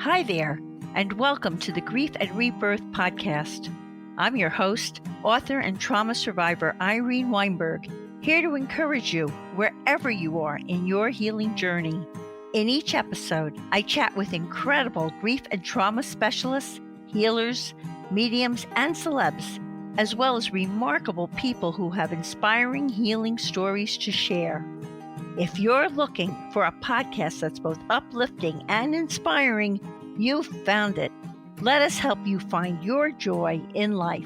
Hi there, and welcome to the Grief and Rebirth podcast. I'm your host, author and trauma survivor Irene Weinberg, here to encourage you wherever you are in your healing journey. In each episode, I chat with incredible grief and trauma specialists, healers, mediums, and celebs, as well as remarkable people who have inspiring healing stories to share. If you're looking for a podcast that's both uplifting and inspiring, you've found it. Let us help you find your joy in life.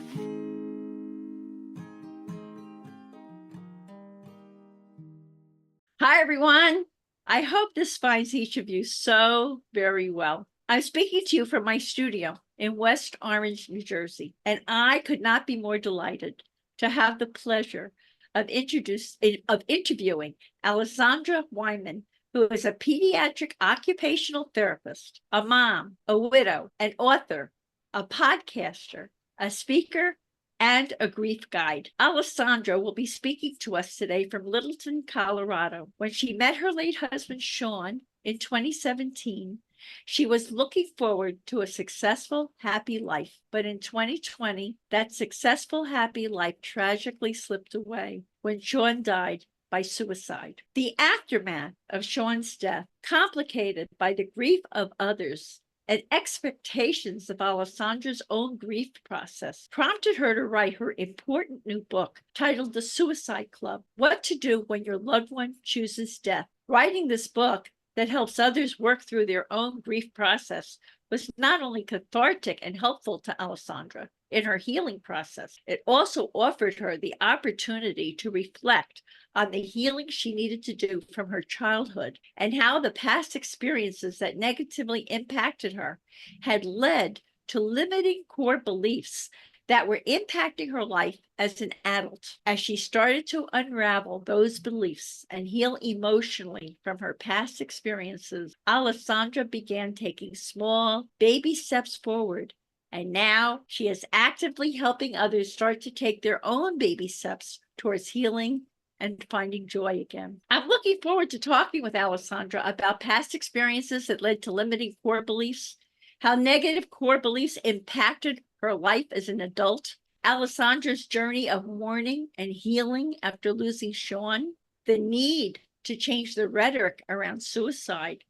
Hi, everyone. I hope this finds each of you so very well. I'm speaking to you from my studio in West Orange, New Jersey, and I could not be more delighted to have the pleasure of interviewing Alexandra Wyman, who is a pediatric occupational therapist, a mom, a widow, an author, a podcaster, a speaker, and a grief guide. Alexandra will be speaking to us today from Littleton, Colorado. When she met her late husband, Shawn, in 2017, she was looking forward to a successful, happy life. But in 2020, that successful, happy life tragically slipped away when Shawn died by suicide. The aftermath of Shawn's death, complicated by the grief of others and expectations of Alessandra's own grief process, prompted her to write her important new book titled The Suicide Club: What to Do When Your Loved One Chooses Death. Writing this book that helps others work through their own grief process was not only cathartic and helpful to Alexandra in her healing process, it also offered her the opportunity to reflect on the healing she needed to do from her childhood and how the past experiences that negatively impacted her had led to limiting core beliefs that were impacting her life as an adult. As she started to unravel those beliefs and heal emotionally from her past experiences, Alexandra began taking small baby steps forward. And now she is actively helping others start to take their own baby steps towards healing and finding joy again. I'm looking forward to talking with Alexandra about past experiences that led to limiting core beliefs, how negative core beliefs impacted her life as an adult, Alessandra's journey of mourning and healing after losing Shawn, the need to change the rhetoric around suicide,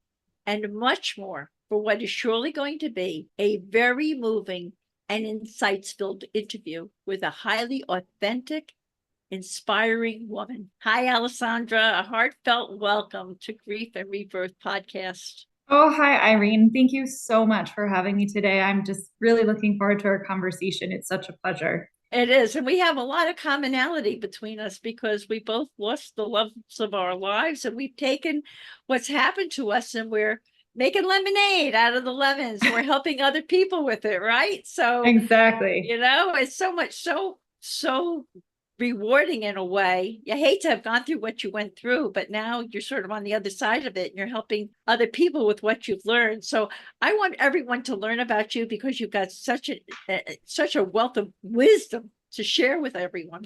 and much more for what is surely going to be a very moving and insights-filled interview with a highly authentic, inspiring woman. Hi, Alexandra. A heartfelt welcome to Grief and Rebirth podcast. Oh, hi, Irene. Thank you so much for having me today. I'm just really looking forward to our conversation. It's such a pleasure. It is. And we have a lot of commonality between us because we both lost the loves of our lives, and we've taken what's happened to us and we're making lemonade out of the lemons. We're helping other people with it, right? So exactly. It's so much, so rewarding in a way. You hate to have gone through what you went through, but now you're sort of on the other side of it and you're helping other people with what you've learned. So I want everyone to learn about you because you've got such a wealth of wisdom to share with everyone.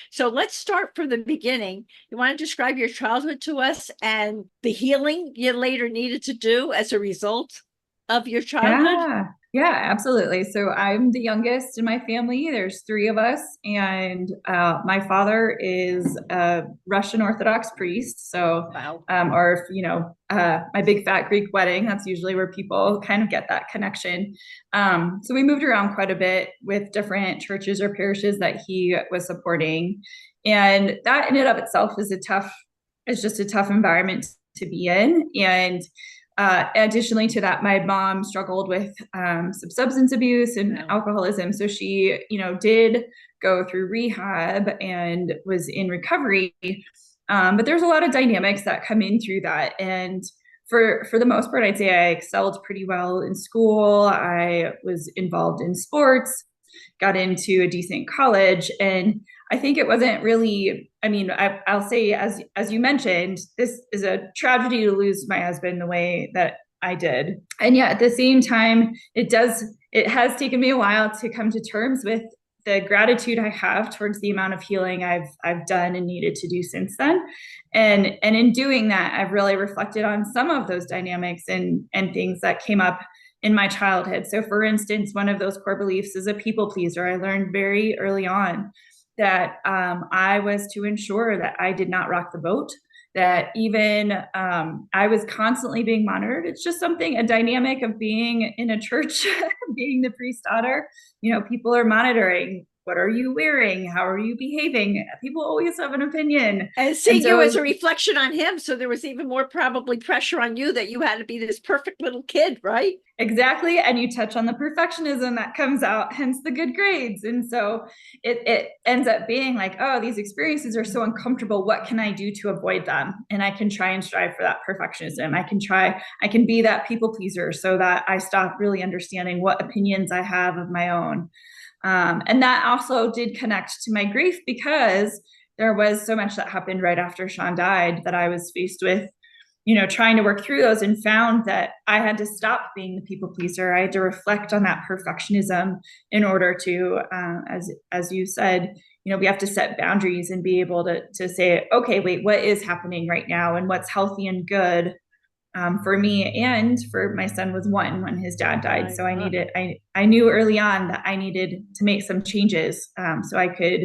So let's start from the beginning. You want to describe your childhood to us and the healing you later needed to do as a result of your childhood? Yeah, absolutely. So I'm the youngest in my family. There's three of us, and my father is a Russian Orthodox priest. So, wow. My big fat Greek wedding, that's usually where people kind of get that connection. So we moved around quite a bit with different churches or parishes that he was supporting. And that in and of itself is just a tough environment to be in. And additionally to that, my mom struggled with some substance abuse and alcoholism. So she, did go through rehab and was in recovery. But there's a lot of dynamics that come in through that. And for the most part, I'd say I excelled pretty well in school. I was involved in sports, got into a decent college, and I think it wasn't really, I'll say, as you mentioned, this is a tragedy to lose my husband the way that I did. And yet at the same time, it has taken me a while to come to terms with the gratitude I have towards the amount of healing I've done and needed to do since then. And in doing that, I've really reflected on some of those dynamics and things that came up in my childhood. So for instance, one of those core beliefs is a people pleaser. I learned very early on that I was to ensure that I did not rock the boat, that even I was constantly being monitored. It's just something, a dynamic of being in a church, being the priest daughter. People are monitoring. What are you wearing? How are you behaving? People always have an opinion. And seeing you as a reflection on him. So there was even more probably pressure on you that you had to be this perfect little kid, right? Exactly. And you touch on the perfectionism that comes out, hence the good grades. And so it ends up being like, oh, these experiences are so uncomfortable. What can I do to avoid them? And I can try and strive for that perfectionism. I can be that people pleaser so that I stop really understanding what opinions I have of my own. And that also did connect to my grief, because there was so much that happened right after Shawn died that I was faced with, trying to work through those, and found that I had to stop being the people pleaser. I had to reflect on that perfectionism in order to, as you said, we have to set boundaries and be able to say, okay, wait, what is happening right now, and what's healthy and good for me and for my son was 1 when his dad died. So I knew early on that I needed to make some changes so I could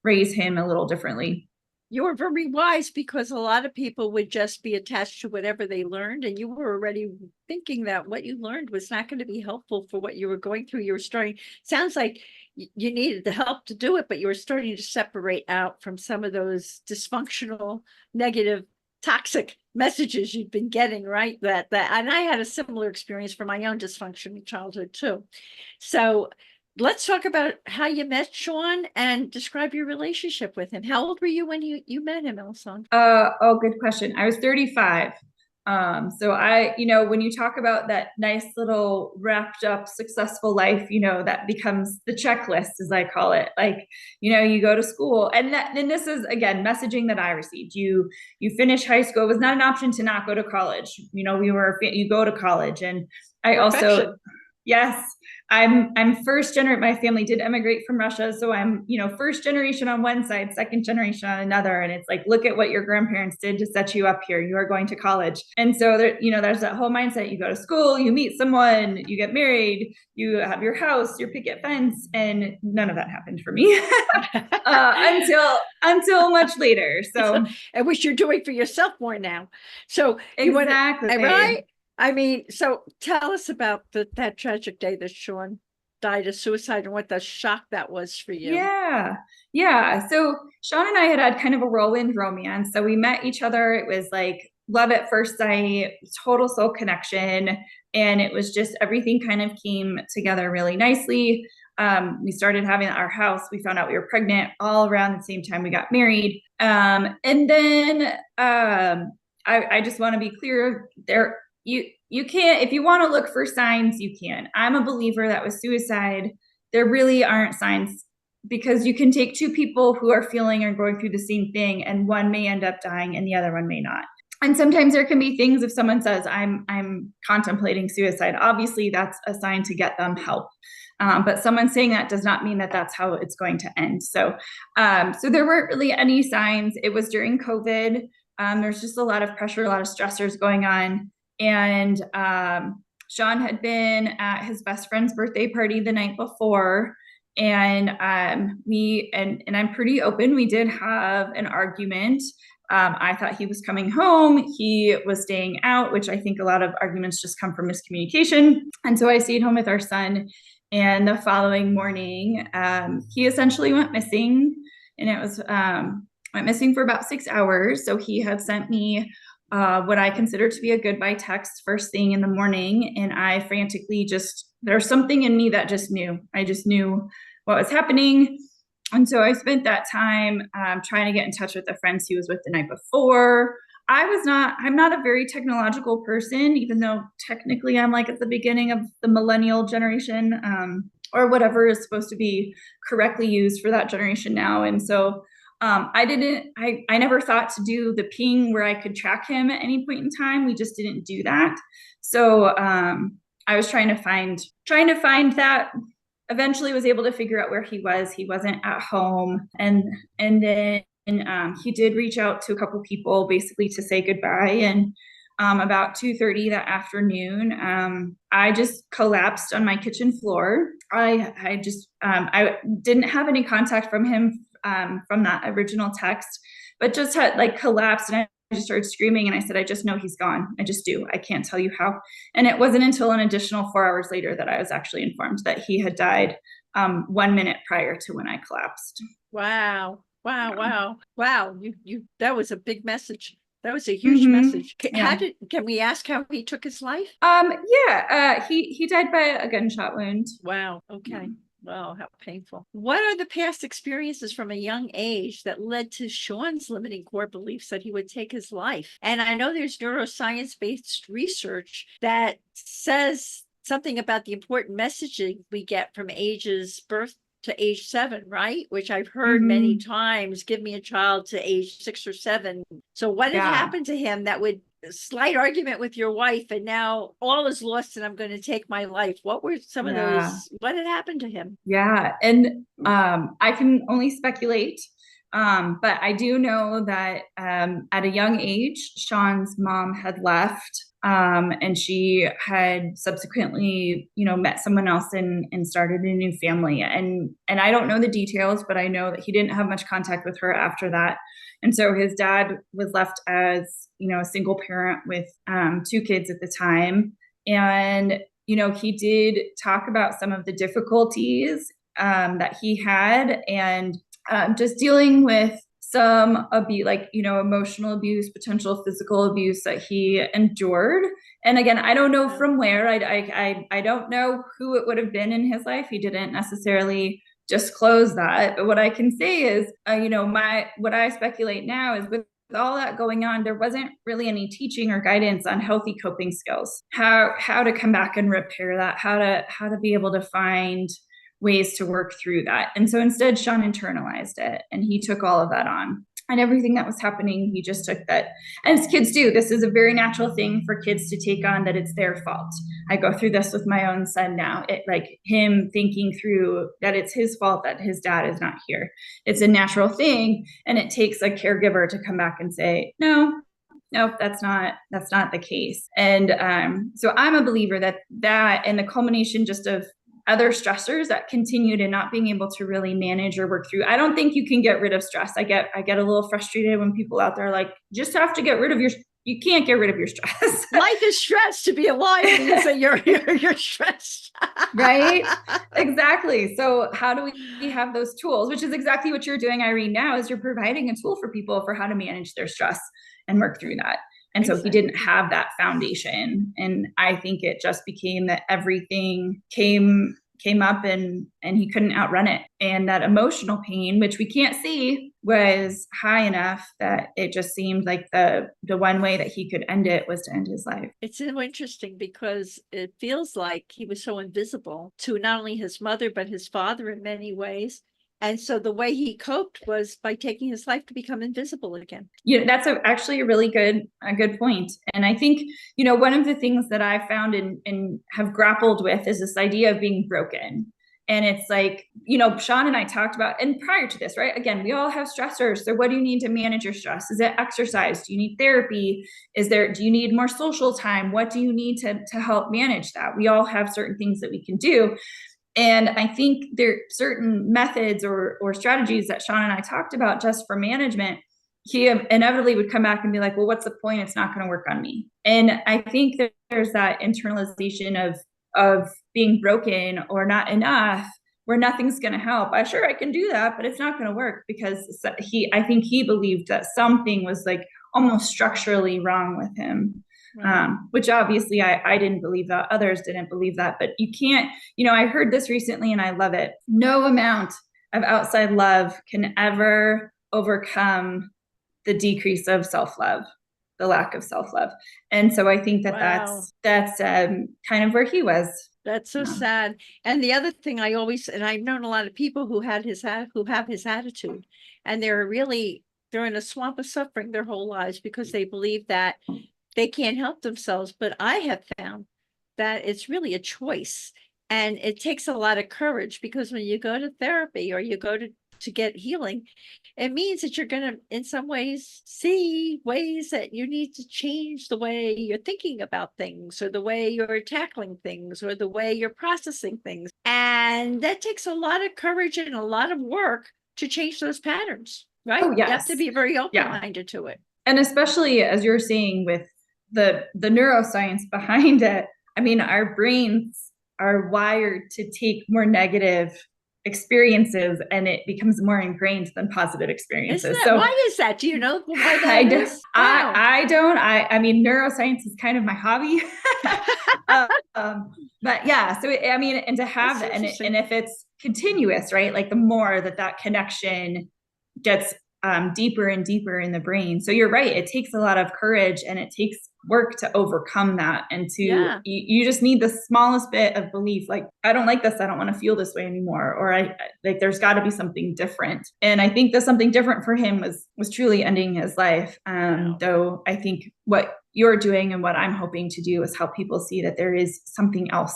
raise him a little differently. You were very wise, because a lot of people would just be attached to whatever they learned, and you were already thinking that what you learned was not going to be helpful for what you were going through. You were starting, sounds like you needed the help to do it, but you were starting to separate out from some of those dysfunctional, negative, toxic messages you'd been getting, right? That and I had a similar experience for my own dysfunction in childhood too. So let's talk about how you met Shawn and describe your relationship with him. How old were you when you met him, Alexandra? Oh, good question. I was 35. So when you talk about that nice little wrapped up successful life, that becomes the checklist, as I call it. Like, you go to school, and this is again messaging that I received. You finish high school. It was not an option to not go to college. You go to college, and I Perfection. also, yes, I'm first generation. My family did emigrate from Russia, so I'm first generation on one side, second generation on another, and it's like, look at what your grandparents did to set you up here. You are going to college, and so there's that whole mindset. You go to school, you meet someone, you get married, you have your house, your picket fence, and none of that happened for me until much later. So, and which you're doing for yourself more now. So exactly. Right? I mean, so tell us about that tragic day that Shawn died of suicide, and what the shock that was for you. Yeah. So Shawn and I had kind of a whirlwind romance. So we met each other. It was like love at first sight, total soul connection. And it was just everything kind of came together really nicely. We started having our house. We found out we were pregnant all around the same time we got married. And then I just want to be clear there. You can't, if you want to look for signs, you can. I'm a believer that with suicide, there really aren't signs, because you can take 2 people who are feeling or going through the same thing, and one may end up dying and the other one may not. And sometimes there can be things, if someone says, I'm contemplating suicide, obviously that's a sign to get them help. But someone saying that does not mean that that's how it's going to end. So there weren't really any signs. It was during COVID. There's just a lot of pressure, a lot of stressors going on. And Shawn had been at his best friend's birthday party the night before. And I'm pretty open. We did have an argument. I thought he was coming home. He was staying out, which I think a lot of arguments just come from miscommunication. And so I stayed home with our son. And the following morning, he essentially went missing. And it was went missing for about 6 hours. So he had sent me what I consider to be a goodbye text first thing in the morning. And I frantically there's something in me that just knew. I just knew what was happening. And so I spent that time trying to get in touch with the friends he was with the night before. I'm not a very technological person, even though technically I'm like at the beginning of the millennial generation, or whatever is supposed to be correctly used for that generation now. And so I never thought to do the ping where I could track him at any point in time. We just didn't do that. So I was trying to find that. Eventually was able to figure out where he was. He wasn't at home. And then he did reach out to a couple people basically to say goodbye. And about 2:30 that afternoon. I just collapsed on my kitchen floor. I didn't have any contact from him from that original text, but just had like collapsed, and I just started screaming, and I said, I just know he's gone. I just do. I can't tell you how. And it wasn't until an additional 4 hours later that I was actually informed that he had died 1 minute prior to when I collapsed. Wow. Wow. Yeah. Wow. Wow. That was a big message. That was a huge Mhm. message. Yeah. Can we ask how he took his life? He died by a gunshot wound. Wow. Okay. Yeah. Wow, how painful. What are the past experiences from a young age that led to Shawn's limiting core beliefs that he would take his life? And I know there's neuroscience-based research that says something about the important messaging we get from ages birth to age 7, right? Which I've heard many times, give me a child to age 6 or 7. So what had happened to him that would slight argument with your wife and now all is lost and I'm going to take my life? What were some of those, what had happened to him? Yeah. And I can only speculate. But I do know that at a young age, Shawn's mom had left, and she had subsequently, met someone else and started a new family. And I don't know the details, but I know that he didn't have much contact with her after that. And so his dad was left as, a single parent with 2 kids at the time. And he did talk about some of the difficulties that he had, and just dealing with some abuse, like, emotional abuse, potential physical abuse that he endured. And again, I don't know from where. I don't know who it would have been in his life. He didn't necessarily disclose that. But what I can say is, what I speculate now is with all that going on, there wasn't really any teaching or guidance on healthy coping skills, how to come back and repair that, how to be able to find ways to work through that. And so instead, Shawn internalized it, and he took all of that on. And everything that was happening, he just took that. And as kids do, this is a very natural thing for kids to take on, that it's their fault. I go through this with my own son now. Like him thinking through that it's his fault that his dad is not here. It's a natural thing. And it takes a caregiver to come back and say, no, that's not the case. And so I'm a believer that and the culmination just of other stressors that continued and not being able to really manage or work through. I don't think you can get rid of stress. I get a little frustrated when people out there are like, just have to get rid of you can't get rid of your stress. Life is stress. To be alive means that you're stressed. Right? Exactly. So how do we have those tools, which is exactly what you're doing, Irene, now, is you're providing a tool for people for how to manage their stress and work through that. And so he didn't have that foundation. And I think it just became that everything came up and he couldn't outrun it. And that emotional pain, which we can't see, was high enough that it just seemed like the one way that he could end it was to end his life. It's so interesting because it feels like he was so invisible to not only his mother, but his father in many ways. And so the way he coped was by taking his life to become invisible again. That's actually a really good point. And I think, one of the things that I found and have grappled with is this idea of being broken. And it's like, Shawn and I talked about, and prior to this, right? Again, we all have stressors. So what do you need to manage your stress? Is it exercise? Do you need therapy? Do you need more social time? What do you need to help manage that? We all have certain things that we can do. And I think there are certain methods or strategies that Shawn and I talked about just for management. He inevitably would come back and be like, well, what's the point? It's not going to work on me. And I think that there's that internalization of being broken or not enough, where nothing's going to help. I can do that, but it's not going to work, because I think he believed that something was like almost structurally wrong with him. Which obviously I didn't believe that. Others didn't believe that. But you can't, I heard this recently and I love it. No amount of outside love can ever overcome the decrease of self-love, the lack of self-love. And so I think that that's kind of where he was. That's so sad. And the other thing and I've known a lot of people who have his attitude, and they're in a swamp of suffering their whole lives because they believe that they can't help themselves. But I have found that it's really a choice, and it takes a lot of courage, because when you go to therapy or you go to to get healing, it means that you're going to, in some ways, see ways that you need to change the way you're thinking about things, or the way you're tackling things, or the way you're processing things. And that takes a lot of courage and a lot of work to change those patterns, right? Oh, yes. You have to be very open-minded to it. And especially as you're seeing with the neuroscience behind it, I mean, our brains are wired to take more negative experiences, and it becomes more ingrained than positive experiences. So why is that? Do you know why that is? Wow. I don't. I mean, neuroscience is kind of my hobby. But yeah, so I mean, and to have that, and if it's continuous, right? Like the more that connection gets deeper and deeper in the brain. So you're right. It takes a lot of courage, and it takes work to overcome that. And to, you just need the smallest bit of belief. Like, I don't like this. I don't want to feel this way anymore. Or like, there's got to be something different. And I think that something different for him was truly ending his life. Though I think what you're doing and what I'm hoping to do is help people see that there is something else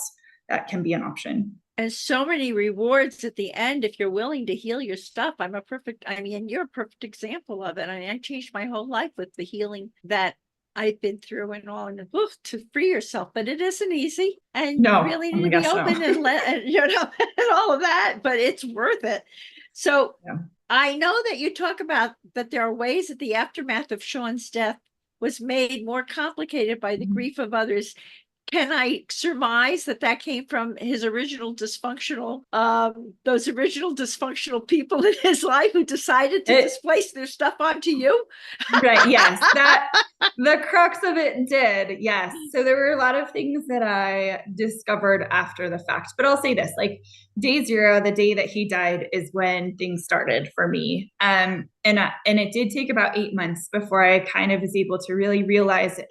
that can be an option. And so many rewards at the end if you're willing to heal your stuff. You're a perfect example of it. I mean, I changed my whole life with the healing that I've been through and all, and to free yourself. But it isn't easy, and you really need to be open and let and all of that. But it's worth it. So I know that you talk about that there are ways that the aftermath of Shawn's death was made more complicated by the grief of others. Can I surmise that came from his original dysfunctional, those original dysfunctional people in his life who decided to displace their stuff onto you? Right. Yes. The crux of it did. Yes. So there were a lot of things that I discovered after the fact, but I'll say this, like day zero, the day that he died, is when things started for me. And it did take about 8 months before I kind of was able to really realize it.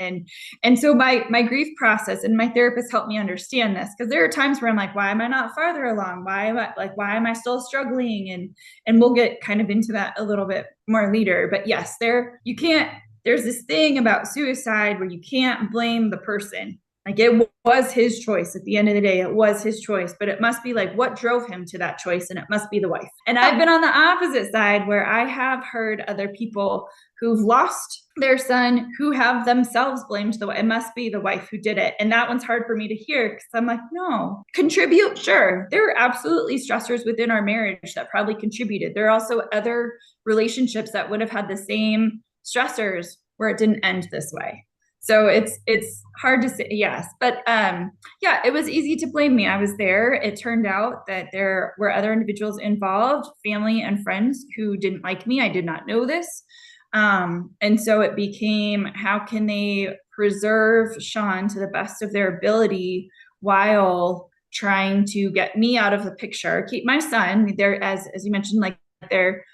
And so my grief process, and my therapist helped me understand this, because there are times where I'm like, why am I not farther along? Why am I still struggling? And we'll get kind of into that a little bit more later. But yes, there's this thing about suicide where you can't blame the person. Like, it was his choice. At the end of the day, it was his choice, but it must be like what drove him to that choice, and it must be the wife. And I've been on the opposite side where I have heard other people who've lost their son who have themselves blamed the wife. It must be the wife who did it. And that one's hard for me to hear, because I'm like, no, contribute. Sure. There are absolutely stressors within our marriage that probably contributed. There are also other relationships that would have had the same stressors where it didn't end this way. So it's hard to say, yes. But it was easy to blame me. I was there. It turned out that there were other individuals involved, family and friends, who didn't like me. I did not know this. And so it became, how can they preserve Shawn to the best of their ability while trying to get me out of the picture, keep my son there, as you mentioned, like there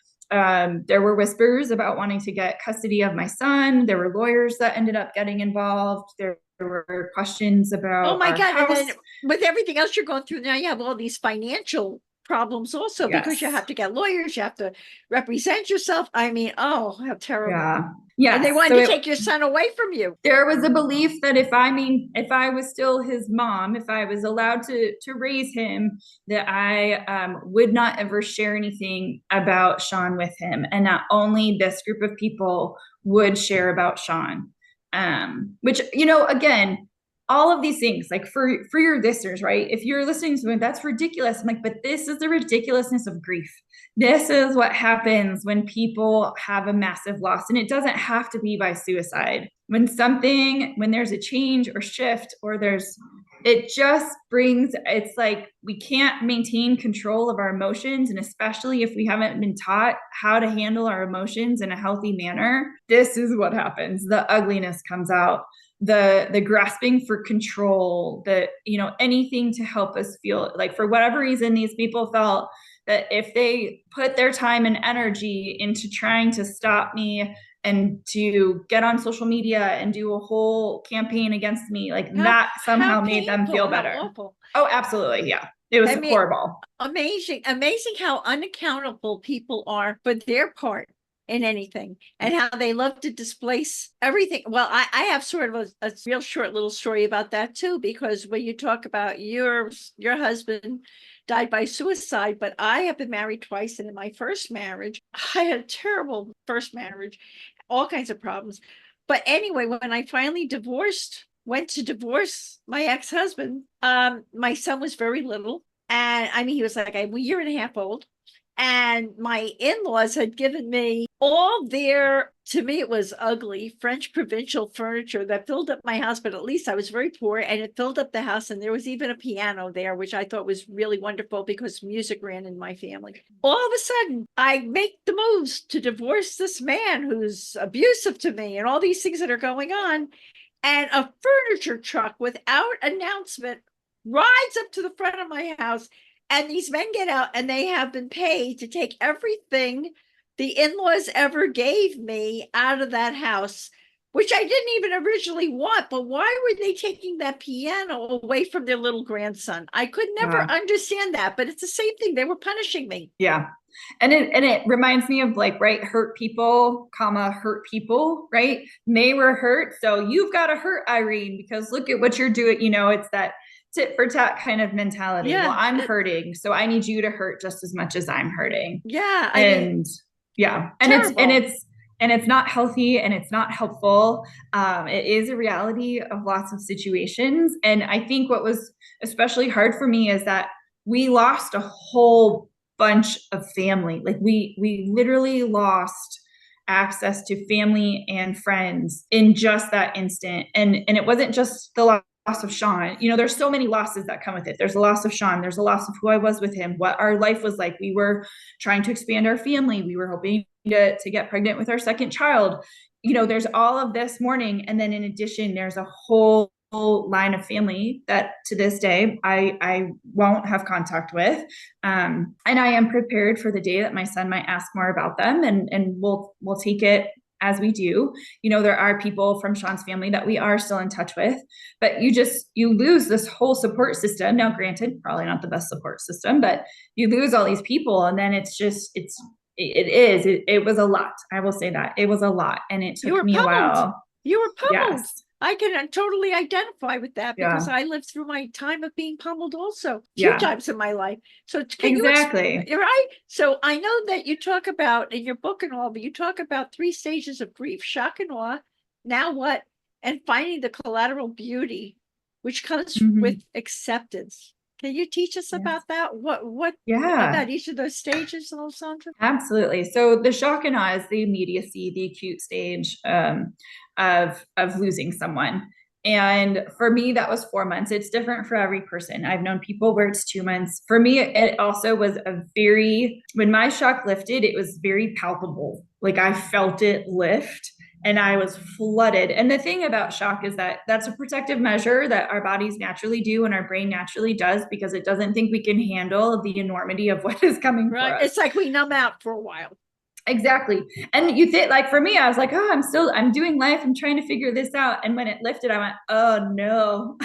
were whispers about wanting to get custody of my son. There were lawyers that ended up getting involved. There were questions about, oh my God, house. And then with everything else you're going through now, you have all these financial problems also, because you have to get lawyers, you have to represent yourself. I mean, oh, how terrible. Yeah. And they wanted to take your son away from you. There was a belief that if I was still his mom, if I was allowed to raise him, that I would not ever share anything about Shawn with him, and that only this group of people would share about Shawn. Which, again, all of these things, like for your listeners, right? If you're listening to it, that's ridiculous. I'm like, but this is the ridiculousness of grief. This is what happens when people have a massive loss. And it doesn't have to be by suicide. When there's a change or shift, or it's like we can't maintain control of our emotions. And especially if we haven't been taught how to handle our emotions in a healthy manner, this is what happens. The ugliness comes out. The grasping for control, anything to help us feel like, for whatever reason, these people felt that if they put their time and energy into trying to stop me and to get on social media and do a whole campaign against me, that somehow made them feel better. Oh, absolutely. Yeah. It was horrible. Amazing how unaccountable people are for their part in anything, and how they love to displace everything. Well, I have sort of a real short little story about that too, because when you talk about your husband died by suicide, but I have been married twice, and in my first marriage, I had a terrible first marriage, all kinds of problems. But anyway, when I finally went to divorce my ex-husband, my son was very little, and I mean, he was like a year and a half old. And my in-laws had given me all their, to me, it was ugly French provincial furniture that filled up my house, but at least I was very poor and it filled up the house. And there was even a piano there, which I thought was really wonderful because music ran in my family. All of a sudden, I make the moves to divorce this man who's abusive to me and all these things that are going on. And a furniture truck without announcement rides up to the front of my house. And these men get out and they have been paid to take everything the in-laws ever gave me out of that house, which I didn't even originally want. But why were they taking that piano away from their little grandson? I could never understand that, but it's the same thing. They were punishing me. Yeah. And it reminds me of like, right, hurt people, hurt people, right? They were hurt. So you've got to hurt Irene because look at what you're doing. You know, it's that tit for tat kind of mentality. Yeah. Well, I'm hurting, so I need you to hurt just as much as I'm hurting. Yeah. And it's not healthy and it's not helpful. It is a reality of lots of situations. And I think what was especially hard for me is that we lost a whole bunch of family. Like we literally lost access to family and friends in just that instant. And it wasn't just the loss of Shawn. You know, there's so many losses that come with it. There's a loss of Shawn. There's a loss of who I was with him, what our life was like. We were trying to expand our family. We were hoping to get pregnant with our second child. You know, there's all of this mourning. And then in addition, there's a whole line of family that to this day I won't have contact with. And I am prepared for the day that my son might ask more about them, and we'll take it as we do. You know, there are people from Shawn's family that we are still in touch with, but you lose this whole support system. Now, granted, probably not the best support system, but you lose all these people, and then it was a lot. I will say that it was a lot, and it took me a while. You were pummeled. Yes. I can totally identify with that because I lived through my time of being pummeled also two times in my life. So exactly. Right. So I know that you talk about in your book and all, but you talk about 3 stages of grief: shock and awe, now what, and finding the collateral beauty, which comes with acceptance. Can you teach us about that? What about each of those stages, Alexandra? Absolutely. So the shock and awe is the immediacy, the acute stage of losing someone. And for me, that was 4 months. It's different for every person. I've known people where it's 2 months. For me, it also was when my shock lifted, it was very palpable. Like I felt it lift. And I was flooded. And the thing about shock is that that's a protective measure that our bodies naturally do and our brain naturally does, because it doesn't think we can handle the enormity of what is coming for us. It's like we numb out for a while. Exactly. And you think, like, for me, I was like, oh, I'm doing life. I'm trying to figure this out. And when it lifted, I went, oh no,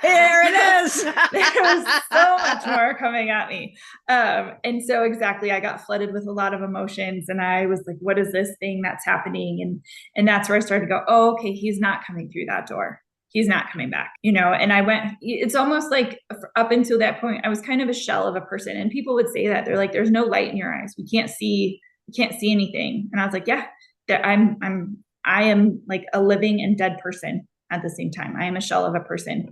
here it is. There was so much more coming at me. And so exactly, I got flooded with a lot of emotions, and I was like, what is this thing that's happening? And that's where I started to go, oh, okay, he's not coming through that door. He's not coming back, you know? And it's almost like up until that point, I was kind of a shell of a person. And people would say that. They're like, there's no light in your eyes. We can't see anything. And I was like, yeah, I am like a living and dead person at the same time. I am a shell of a person.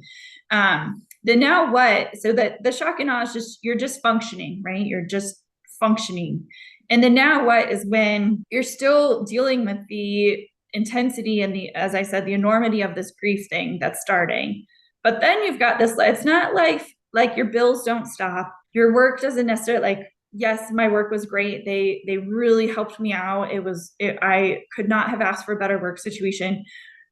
The now what? So that the shock and awe is just, you're just functioning, right? You're just functioning. And the now what is when you're still dealing with the intensity and as I said, the enormity of this grief thing that's starting. But then you've got this, it's not like your bills don't stop. Your work doesn't necessarily yes, my work was great. They really helped me out. I could not have asked for a better work situation.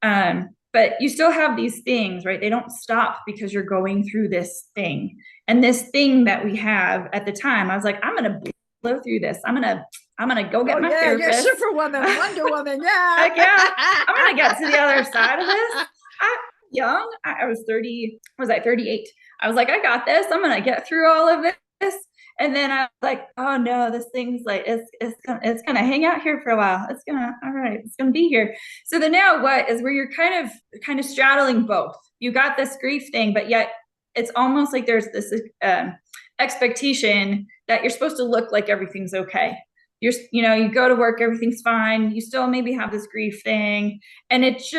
But you still have these things, right? They don't stop because you're going through this thing. And this thing that we have at the time, I was like, I'm going to blow through this. I'm going to go get my therapist. You're Superwoman, Wonder Woman. Yeah. Heck yeah. I'm going to get to the other side of this. I'm young. I was 38. I was like, I got this. I'm going to get through all of this. And then I was like, oh no, this thing's like, it's gonna hang out here for a while. All right, it's gonna be here. So the now what is where you're kind of straddling both. You got this grief thing, but yet it's almost like there's this expectation that you're supposed to look like everything's okay. You go to work, everything's fine. You still maybe have this grief thing. And it's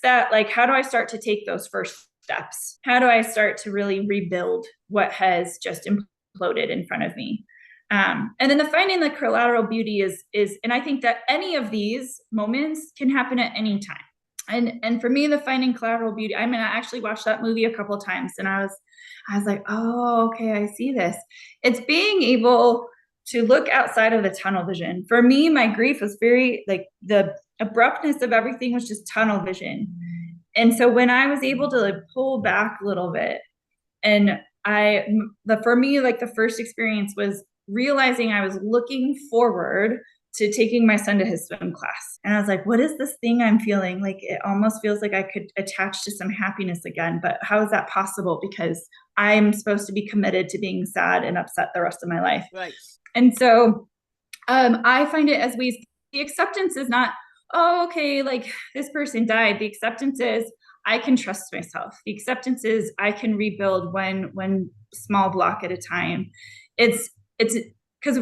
that, like, how do I start to take those first steps? How do I start to really rebuild what has just imploded in front of me? And then the finding the collateral beauty is, and I think that any of these moments can happen at any time. And for me, the finding collateral beauty, I mean, I actually watched that movie a couple of times, and I was like, oh, okay, I see this. It's being able to look outside of the tunnel vision. For me, my grief was very, like, the abruptness of everything was just tunnel vision. And so when I was able to, like, pull back a little bit, and for me, like, the first experience was realizing I was looking forward to taking my son to his swim class. And I was like, what is this thing I'm feeling? Like, it almost feels like I could attach to some happiness again, but how is that possible? Because I'm supposed to be committed to being sad and upset the rest of my life. Right. And so I find it as the acceptance is not, oh, okay, like, this person died. The acceptance is I can trust myself. The acceptance is I can rebuild one small block at a time. It's because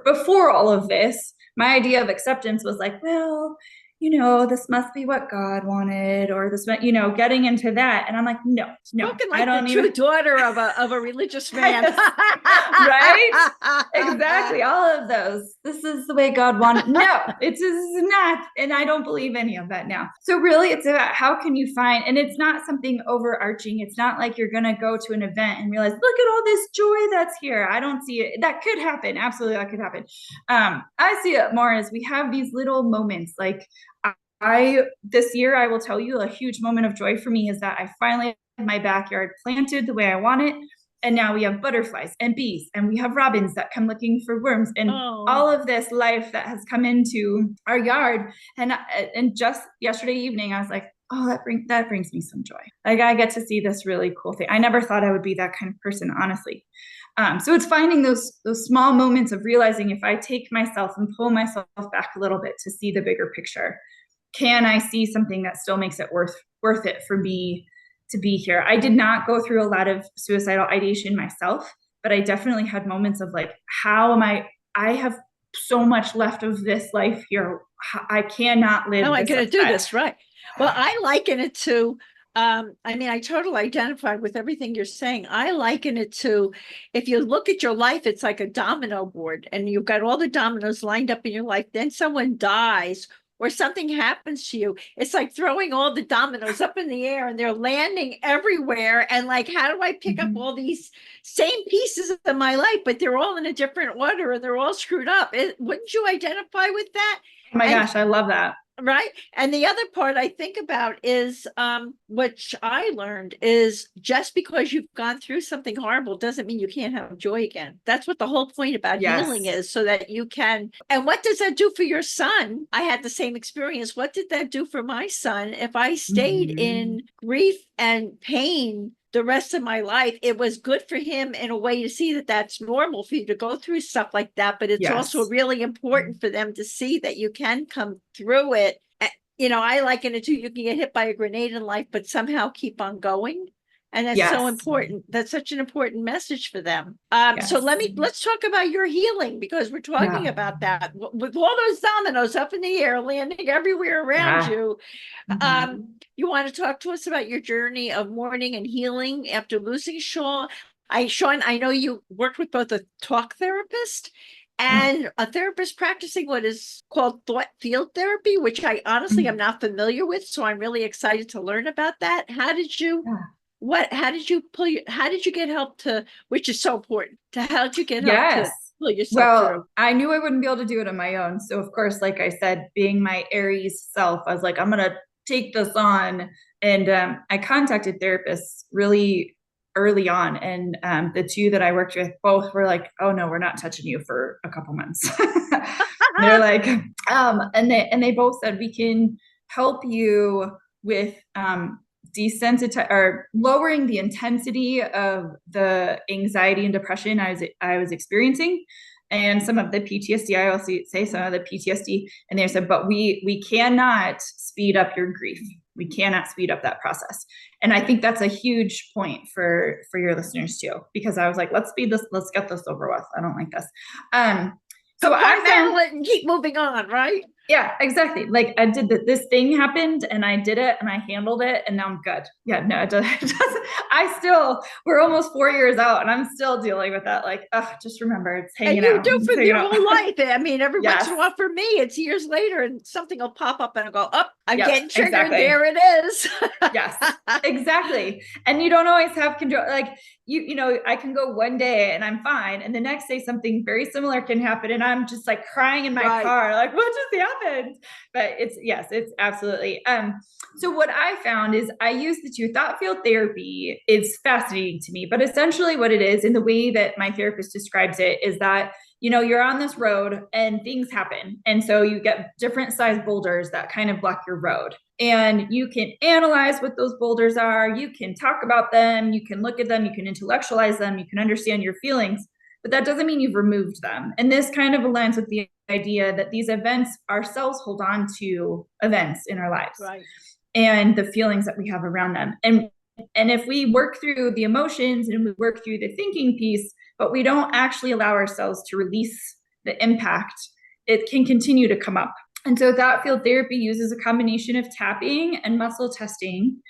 before all of this, my idea of acceptance was like, well, this must be what God wanted, or this, getting into that. And I'm like, no, Spoken like I don't the even... true daughter of a religious man. Right? Exactly. All of those. This is the way God wanted. No, it's not. And I don't believe any of that now. So really, it's about how can you find, and it's not something overarching. It's not like you're going to go to an event and realize, look at all this joy that's here. I don't see it. That could happen. Absolutely, that could happen. I see it more as we have these little moments. Like, this year, I will tell you, a huge moment of joy for me is that I finally have my backyard planted the way I want it. And now we have butterflies and bees, and we have robins that come looking for worms, and all of this life that has come into our yard. And just yesterday evening, I was like, oh, that brings me some joy. Like, I get to see this really cool thing. I never thought I would be that kind of person, honestly. So it's finding those small moments of realizing, if I take myself and pull myself back a little bit to see the bigger picture, can I see something that still makes it worth it for me to be here? I did not go through a lot of suicidal ideation myself, but I definitely had moments of like, I have so much left of this life here. I cannot live. How am I going to do this? Right. Well, I liken it to, I totally identify with everything you're saying. I liken it to, if you look at your life, it's like a domino board, and you've got all the dominoes lined up in your life. Then someone dies, or something happens to you. It's like throwing all the dominoes up in the air, and they're landing everywhere. And like, how do I pick up all these same pieces of my life, but they're all in a different order, and they're all screwed up? Wouldn't you identify with that? Oh my gosh, I love that. Right. And the other part I think about is, which I learned is, just because you've gone through something horrible doesn't mean you can't have joy again. That's what the whole point about healing is, so that you can. And what does that do for your son? I had the same experience. What did that do for my son? If I stayed in grief and pain the rest of my life, it was good for him in a way to see that that's normal for you to go through stuff like that. But it's also really important for them to see that you can come through it. I liken it to, you can get hit by a grenade in life, but somehow keep on going. And that's so important. That's such an important message for them. So let's talk about your healing, because we're talking about that with all those dominoes up in the air, landing everywhere around you. You want to talk to us about your journey of mourning and healing after losing Shawn? Shawn, I know you worked with both a talk therapist and a therapist practicing what is called thought field therapy, which I honestly am not familiar with. So I'm really excited to learn about that. How did you get help to, which is so important, how did you get help to pull yourself through? I knew I wouldn't be able to do it on my own. So of course, like I said, being my Aries self, I was like, I'm going to take this on. And I contacted therapists really early on. And the two that I worked with both were like, oh no, we're not touching you for a couple months. They're like, and they both said, we can help you with desensitize or lowering the intensity of the anxiety and depression I was experiencing, and some of the PTSD. I also say some of the PTSD, and they said, but we cannot speed up your grief. We cannot speed up that process. And I think that's a huge point for your listeners too, because I was like, let's get this over with. I don't like this. So I found it and keep moving on, right? Yeah, exactly. Like I did this thing happened and I did it and I handled it and now I'm good. Yeah, no, it doesn't. We're almost 4 years out and I'm still dealing with that. Like, just remember it's hanging out. And you do for your whole life. I mean, every once in a Yes. while for me, it's years later and something will pop up and I'll go, I'm Yep, getting triggered. exactly. There it is. Yes, exactly. And you don't always have control. Like you know, I can go one day and I'm fine. And the next day something very similar can happen. And I'm just like crying in my car, like, what just happened? But it's absolutely. So what I found is I use the two. Thought field therapy is fascinating to me, but essentially what it is, and the way that my therapist describes it, is that, you know, you're on this road and things happen. And so you get different size boulders that kind of block your road. And you can analyze what those boulders are. You can talk about them. You can look at them. You can intellectualize them. You can understand your feelings. But that doesn't mean you've removed them. And this kind of aligns with the idea that these events ourselves hold on to events in our lives, and the feelings that we have around them. And if we work through the emotions and we work through the thinking piece, but we don't actually allow ourselves to release the impact, it can continue to come up. And so thought field therapy uses a combination of tapping and muscle testing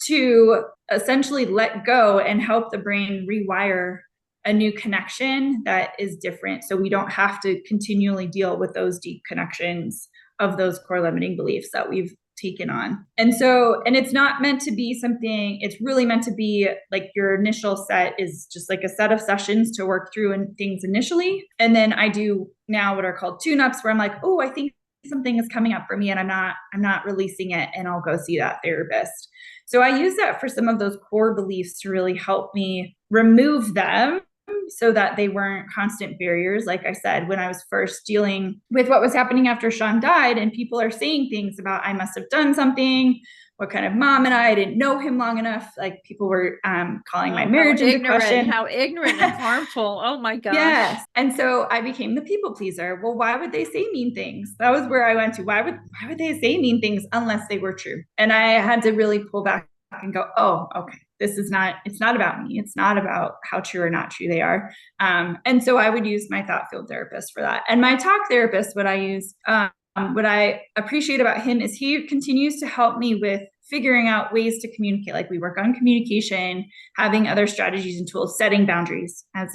to essentially let go and help the brain rewire a new connection that is different. So we don't have to continually deal with those deep connections of those core limiting beliefs that we've taken on. And it's not meant to be something, it's really meant to be like your initial set is just like a set of sessions to work through and things initially. And then I do now what are called tune-ups, where I'm like, oh, I think something is coming up for me and I'm not releasing it, and I'll go see that therapist. So I use that for some of those core beliefs to really help me remove them so that they weren't constant barriers. Like I said, when I was first dealing with what was happening after Shawn died, and people are saying things about, I must have done something, what kind of mom and I didn't know him long enough. Like people were calling my marriage into question. How ignorant and harmful. Oh my gosh. Yes. And so I became the people pleaser. Well, why would they say mean things? That was where I went to. Why would they say mean things unless they were true? And I had to really pull back and go, oh, okay. It's not about me. It's not about how true or not true they are. And so I would use my thought field therapist for that. And my talk therapist, what I appreciate about him is he continues to help me with figuring out ways to communicate. Like we work on communication, having other strategies and tools, setting boundaries, as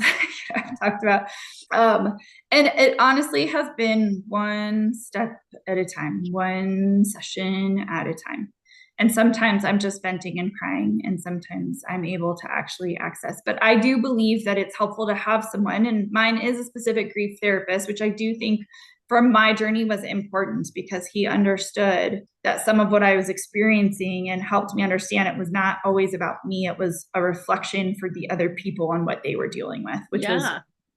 I've talked about. And it honestly has been one step at a time, one session at a time. And sometimes I'm just venting and crying, and sometimes I'm able to actually access. But I do believe that it's helpful to have someone, and mine is a specific grief therapist, which I do think from my journey was important, because he understood that some of what I was experiencing and helped me understand it was not always about me. It was a reflection for the other people on what they were dealing with, which was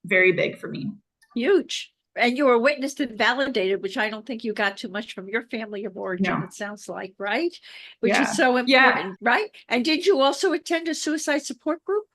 very big for me. Huge. And you were witnessed and validated, which I don't think you got too much from your family of origin, it sounds like, right? Which is so important, right? And did you also attend a suicide support group?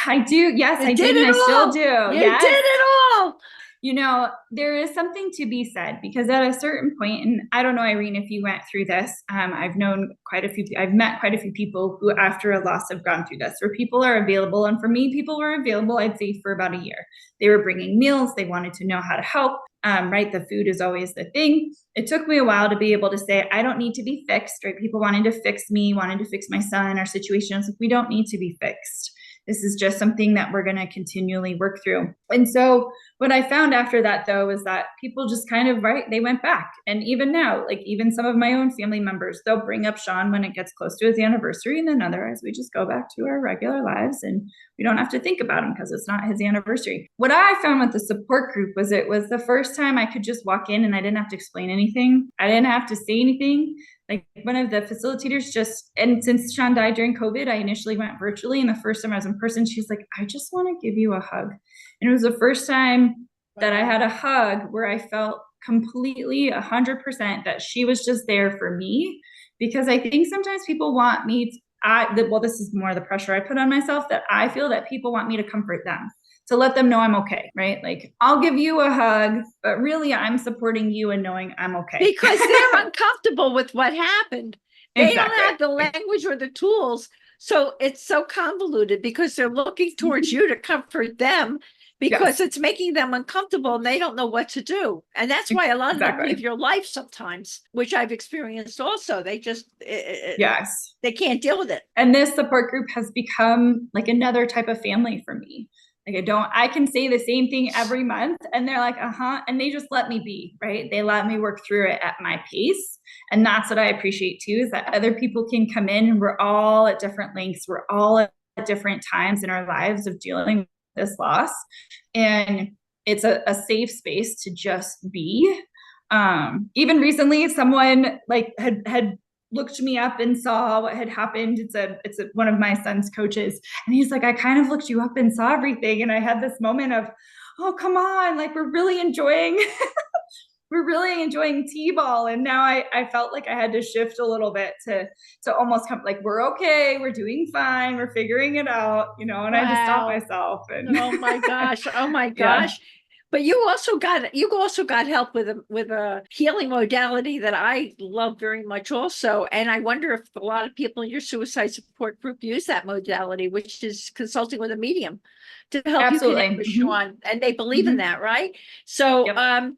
I do. Yes, I did. And I still do. You did it all. You know, there is something to be said, because at a certain point, and I don't know, Irene, if you went through this, I've met quite a few people who after a loss have gone through this, where people are available. And for me, people were available, I'd say, for about a year. They were bringing meals. They wanted to know how to help, right? The food is always the thing. It took me a while to be able to say, I don't need to be fixed, right? People wanted to fix me, wanted to fix my son, our situations. We don't need to be fixed. This is just something that we're going to continually work through. And so what I found after that, though, is that people just kind of, they went back. And even now, like even some of my own family members, they'll bring up Shawn when it gets close to his anniversary. And then otherwise we just go back to our regular lives and we don't have to think about him because it's not his anniversary. What I found with the support group was it was the first time I could just walk in and I didn't have to explain anything. I didn't have to say anything. Like one of the facilitators and since Shawn died during COVID, I initially went virtually. And the first time I was in person, she's like, I just want to give you a hug. And it was the first time that I had a hug where I felt completely 100% that she was just there for me. Because I think sometimes people want me, this is more the pressure I put on myself, that I feel that people want me to comfort them, to let them know I'm okay, right? Like, I'll give you a hug, but really I'm supporting you and knowing I'm okay. Because they're uncomfortable with what happened. They Exactly. don't have the language or the tools. So it's so convoluted because they're looking towards you to comfort them, because it's making them uncomfortable and they don't know what to do. And that's why a lot of them leave your life sometimes, which I've experienced also. They just, they can't deal with it. And this support group has become like another type of family for me. Like, I can say the same thing every month and they're like, and they just let me be, right? They let me work through it at my pace. And that's what I appreciate too, is that other people can come in and we're all at different lengths. We're all at different times in our lives of dealing with this loss. And it's a safe space to just be. Even recently, someone like had looked me up and saw what had happened. It's one of my son's coaches. And he's like, I kind of looked you up and saw everything. And I had this moment of, oh, come on. Like, we're really enjoying T-ball. And now I felt like I had to shift a little bit to almost come like, we're okay. We're doing fine. We're figuring it out, and I had to stop myself. And oh my gosh. Oh my gosh. Yeah. But you also got help with a healing modality that I love very much also. And I wonder if a lot of people in your suicide support group use that modality, which is consulting with a medium to help you connect with Shawn. And they believe in that, right? So Shawn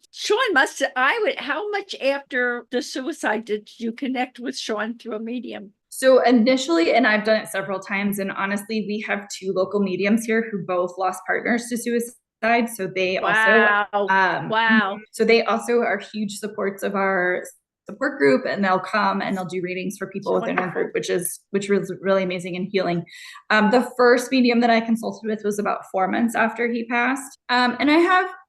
how much after the suicide did you connect with Shawn through a medium? So initially, and I've done it several times, and honestly, we have 2 local mediums here who both lost partners to suicide. So they so they also are huge supports of our support group, and they'll come and they'll do readings for people within our group, which was really amazing and healing. The first medium that I consulted with was about 4 months after he passed. And I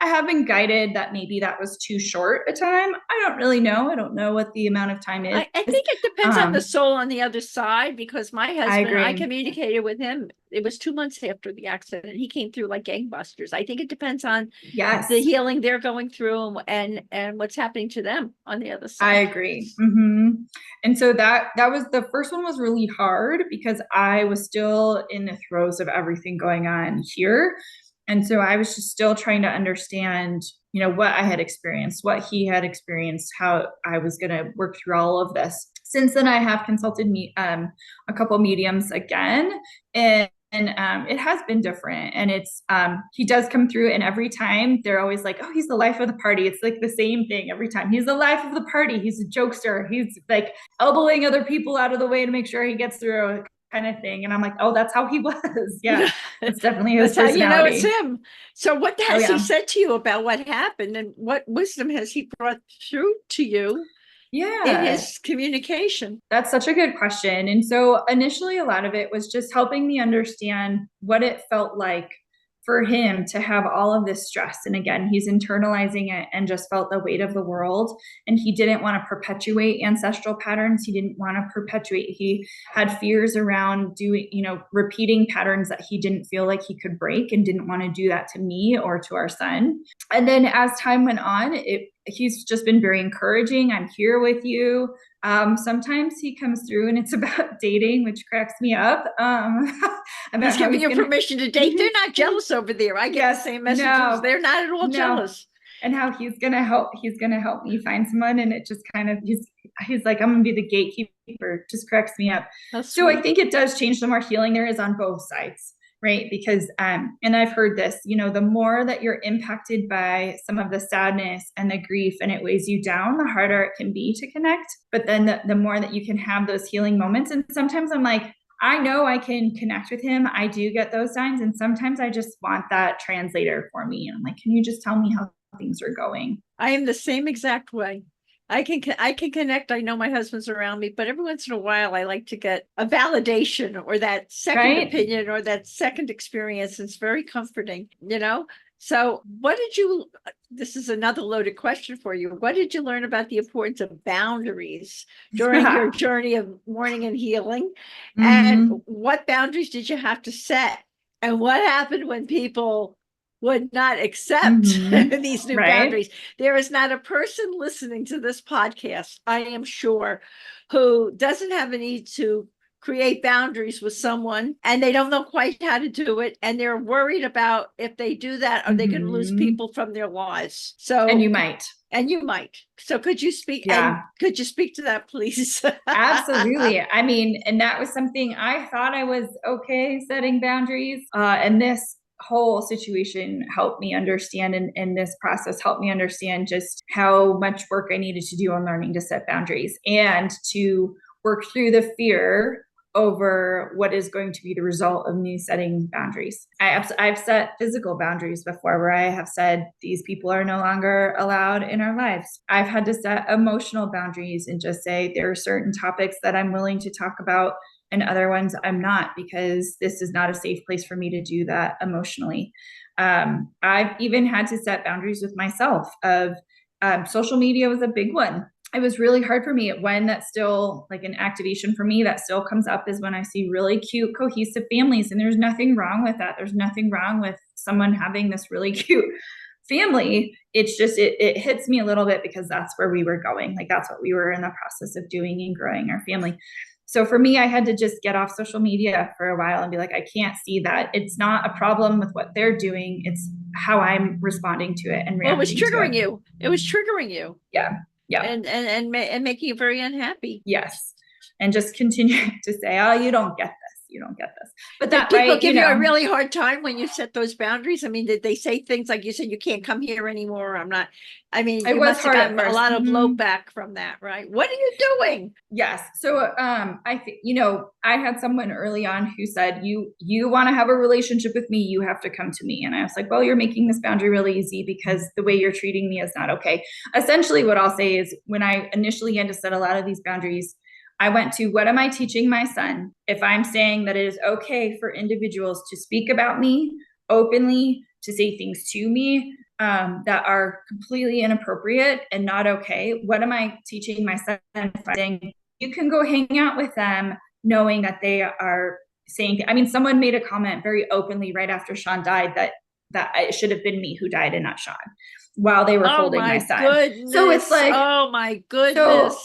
have been guided that maybe that was too short a time. I don't really know. I don't know what the amount of time is. I think it depends on the soul on the other side, because my husband, I communicated with him. It was 2 months after the accident. He came through like gangbusters. I think it depends on the healing they're going through and what's happening to them on the other side. I agree. And so that was the first one was really hard because I was still in the throes of everything going on here. And so I was just still trying to understand, what I had experienced, what he had experienced, how I was going to work through all of this. Since then, I have consulted a couple mediums again, and it has been different. And it's he does come through, and every time they're always like, oh, he's the life of the party. It's like the same thing every time. He's the life of the party. He's a jokester. He's like elbowing other people out of the way to make sure he gets through, kind of thing. And I'm like, oh, that's how he was. Yeah, it's definitely his personality. How it's him. So what has he said to you about what happened, and what wisdom has he brought through to you in his communication? That's such a good question. And so initially, a lot of it was just helping me understand what it felt like for him to have all of this stress. And again, he's internalizing it and just felt the weight of the world. And he didn't want to perpetuate ancestral patterns. He didn't want to he had fears around repeating patterns that he didn't feel like he could break, and didn't want to do that to me or to our son. And then as time went on, he's just been very encouraging. I'm here with you. Sometimes he comes through and it's about dating, which cracks me up. He's giving you permission to date. They're not jealous over there. I get the same messages. No, they're not at all jealous. And how he's gonna help me find someone. And it just kind of he's like, I'm gonna be the gatekeeper. Just cracks me up. So I think it does change the more healing there is on both sides. Right. Because, and I've heard this, the more that you're impacted by some of the sadness and the grief and it weighs you down, the harder it can be to connect. But then the more that you can have those healing moments. And sometimes I'm like, I know I can connect with him. I do get those signs. And sometimes I just want that translator for me. And I'm like, can you just tell me how things are going? I am the same exact way. I can connect. I know my husband's around me, but every once in a while, I like to get a validation or that second opinion or that second experience. It's very comforting, So this is another loaded question for you. What did you learn about the importance of boundaries during your journey of mourning and healing? And what boundaries did you have to set? And what happened when people would not accept these new boundaries? There is not a person listening to this podcast, I am sure, who doesn't have a need to create boundaries with someone and they don't know quite how to do it, and they're worried about if they do that, are they going to lose people from their lives? So and you might. So could you speak? Yeah. And could you speak to that, please? Absolutely. I mean, and that was something I thought I was okay setting boundaries. And this whole situation helped me understand, and this process helped me understand just how much work I needed to do on learning to set boundaries and to work through the fear over what is going to be the result of me setting boundaries. I've set physical boundaries before where I have said these people are no longer allowed in our lives. I've had to set emotional boundaries and just say there are certain topics that I'm willing to talk about and other ones I'm not, because this is not a safe place for me to do that emotionally. I've even had to set boundaries with myself of social media was a big one. It was really hard for me. When that's still like an activation for me that still comes up is when I see really cute, cohesive families. And there's nothing wrong with that. There's nothing wrong with someone having this really cute family. It's just, it hits me a little bit because that's where we were going. Like that's what we were in the process of doing and growing our family. So for me, I had to just get off social media for a while and be like, I can't see that. It's not a problem with what they're doing. It's how I'm responding to it and reacting. Well, it was triggering you. It was triggering you. Yeah. Yeah. And making you very unhappy. Yes. And just continue to say, oh, you don't get this. You don't get this. But that people give you a really hard time when you set those boundaries. I mean, did they say things like you said, you can't come here anymore? I'm not. I mean, you must have gotten a lot of blowback from that, right? What are you doing? Yes. So I think, I had someone early on who said, you want to have a relationship with me, you have to come to me. And I was like, well, you're making this boundary really easy because the way you're treating me is not okay. Essentially, what I'll say is when I initially had to set a lot of these boundaries, I went to, what am I teaching my son? If I'm saying that it is okay for individuals to speak about me openly, to say things to me that are completely inappropriate and not okay, what am I teaching my son? Saying you can go hang out with them knowing that they are saying, I mean, someone made a comment very openly right after Shawn died that it should have been me who died and not Shawn while they were holding my son. Goodness. So it's like, oh my goodness. So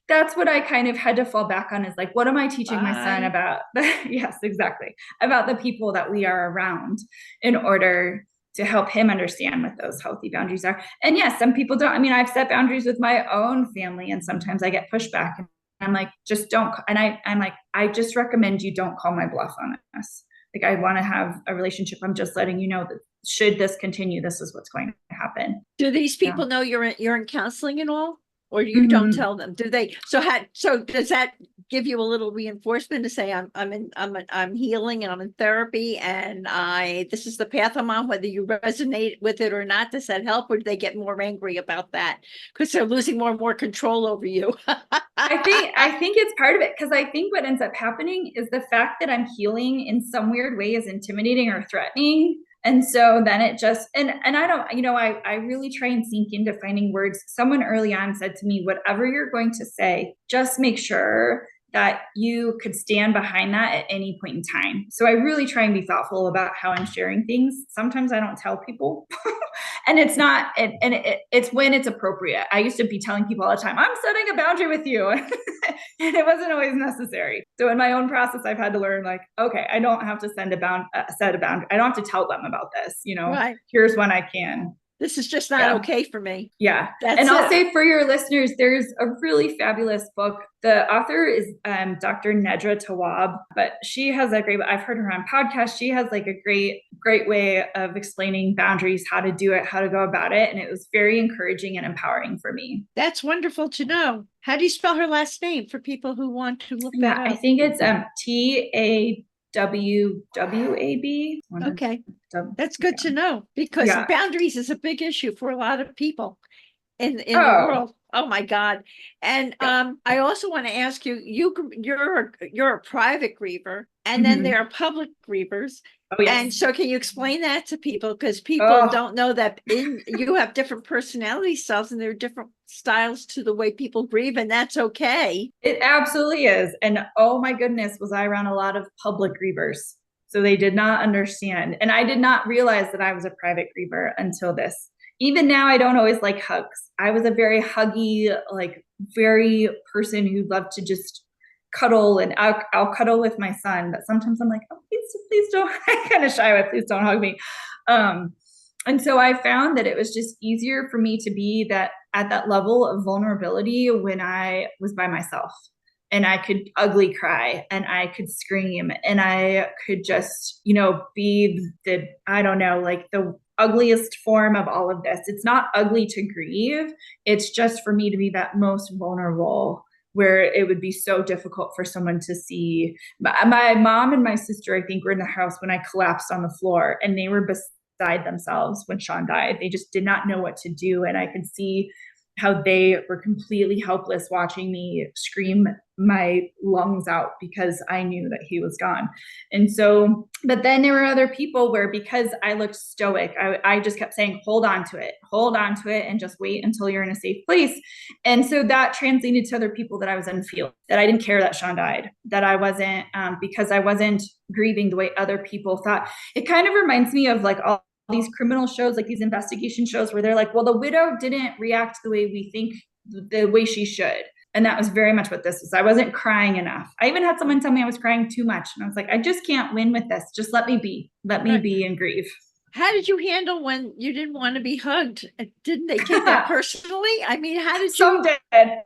that's what I kind of had to fall back on is like, what am I teaching my son about? Yes, exactly. About the people that we are around in order to help him understand what those healthy boundaries are. And yes, some people don't. I mean, I've set boundaries with my own family and sometimes I get pushback and I'm like, just don't. And I'm like, I just recommend you don't call my bluff on this. Like, I want to have a relationship. I'm just letting you know that should this continue, this is what's going to happen. Do these people know you're in counseling and all? Or you don't tell them? Do they? So does that give you a little reinforcement to say I'm healing and I'm in therapy and this is the path I'm on, whether you resonate with it or not? Does that help, or do they get more angry about that because they're losing more and more control over you? I think it's part of it, because I think what ends up happening is the fact that I'm healing in some weird way is intimidating or threatening. And so then it just, and I don't, I really try and sink into finding words. Someone early on said to me, whatever you're going to say, just make sure that you could stand behind that at any point in time. So I really try and be thoughtful about how I'm sharing things. Sometimes I don't tell people and it's not, it's when it's appropriate. I used to be telling people all the time, I'm setting a boundary with you. And it wasn't always necessary. So in my own process, I've had to learn like, okay, I don't have to set a boundary. I don't have to tell them about this, right. Here's when I can. This is just not okay for me. Yeah. I'll say for your listeners, there's a really fabulous book. The author is Dr. Nedra Tawwab, but she has I've heard her on podcasts. She has like a great way of explaining boundaries, how to do it, how to go about it. And it was very encouraging and empowering for me. That's wonderful to know. How do you spell her last name for people who want to look that up? I think it's TAWWAB. Okay. That's good to know, because boundaries is a big issue for a lot of people in the world. Oh my God. And I also want to ask you, you're a private griever, and then there are public grievers. Oh, yes. And so can you explain that to people? Because people don't know that you have different personality styles, and there are different styles to the way people grieve, and that's okay. It absolutely is. And oh my goodness, was I around a lot of public grievers. So they did not understand. And I did not realize that I was a private griever until this. Even now, I don't always like hugs. I was a very huggy, like very person who loved to just cuddle, and I'll cuddle with my son, but sometimes I'm like, oh, please don't. I'm kind of shy with, please don't hug me. And so I found that it was just easier for me to be that at that level of vulnerability when I was by myself, and I could ugly cry and I could scream and I could just, be the, I don't know, like the ugliest form of all of this. It's not ugly to grieve. It's just for me to be that most vulnerable, where it would be so difficult for someone to see. My mom and my sister, I think, were in the house when I collapsed on the floor, and they were beside themselves when Shawn died. They just did not know what to do. And I could see how they were completely helpless watching me scream my lungs out because I knew that he was gone. And so, but then there were other people where, because I looked stoic, I just kept saying, hold on to it, and just wait until you're in a safe place. And so that translated to other people that I was unfeeling, that I didn't care that Shawn died, that I wasn't, because I wasn't grieving the way other people thought. It kind of reminds me of like all these criminal shows, like these investigation shows, where they're like, well, the widow didn't react the way we think, the way she should. And that was very much what this was. I wasn't crying enough. I even had someone tell me I was crying too much. And I was like, I just can't win with this. Just let me be. Let me be and grieve. How did you handle when you didn't want to be hugged? Didn't they take that personally? I mean, how did you? Some did.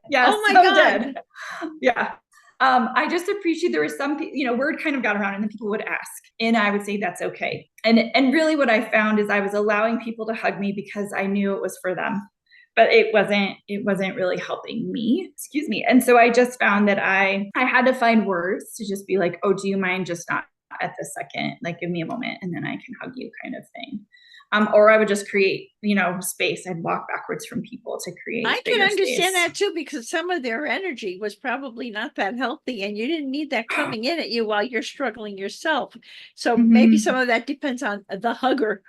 Yes, oh my God. Did. Yeah. I just appreciate there was some, word kind of got around, and then people would ask, and I would say that's okay. And really what I found is I was allowing people to hug me because I knew it was for them, but it wasn't really helping me, excuse me. And so I just found that I had to find words to just be like, oh, do you mind just not at this second? Like, give me a moment and then I can hug you, kind of thing. Or I would just create, space. I'd walk backwards from people to create. I can understand that too, because some of their energy was probably not that healthy, and you didn't need that coming in at you while you're struggling yourself. So maybe some of that depends on the hugger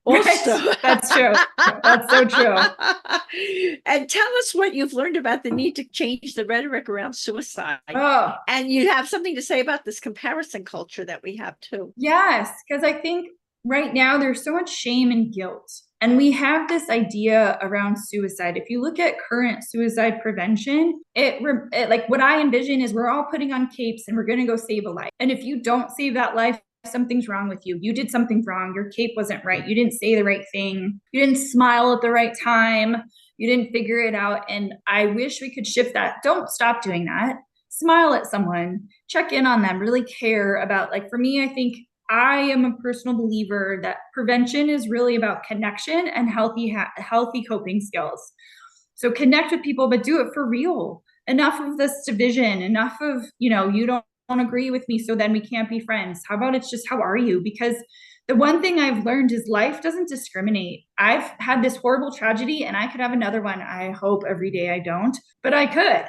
also. Right. That's true. That's so true. And tell us what you've learned about the need to change the rhetoric around suicide. Oh. And you have something to say about this comparison culture that we have too. Yes, because I think right now there's so much shame and guilt. And we have this idea around suicide. If you look at current suicide prevention, it like what I envision is we're all putting on capes and we're going to go save a life. And if you don't save that life, something's wrong with you. You did something wrong. Your cape wasn't right. You didn't say the right thing. You didn't smile at the right time. You didn't figure it out. And I wish we could shift that. Don't stop doing that. Smile at someone, check in on them, really care about, like, for me, I think I am a personal believer that prevention is really about connection and healthy coping skills. So connect with people, but do it for real. Enough of this division, enough of, you don't agree with me, so then we can't be friends. How about it's just, how are you? Because the one thing I've learned is life doesn't discriminate. I've had this horrible tragedy and I could have another one. I hope every day I don't, but I could.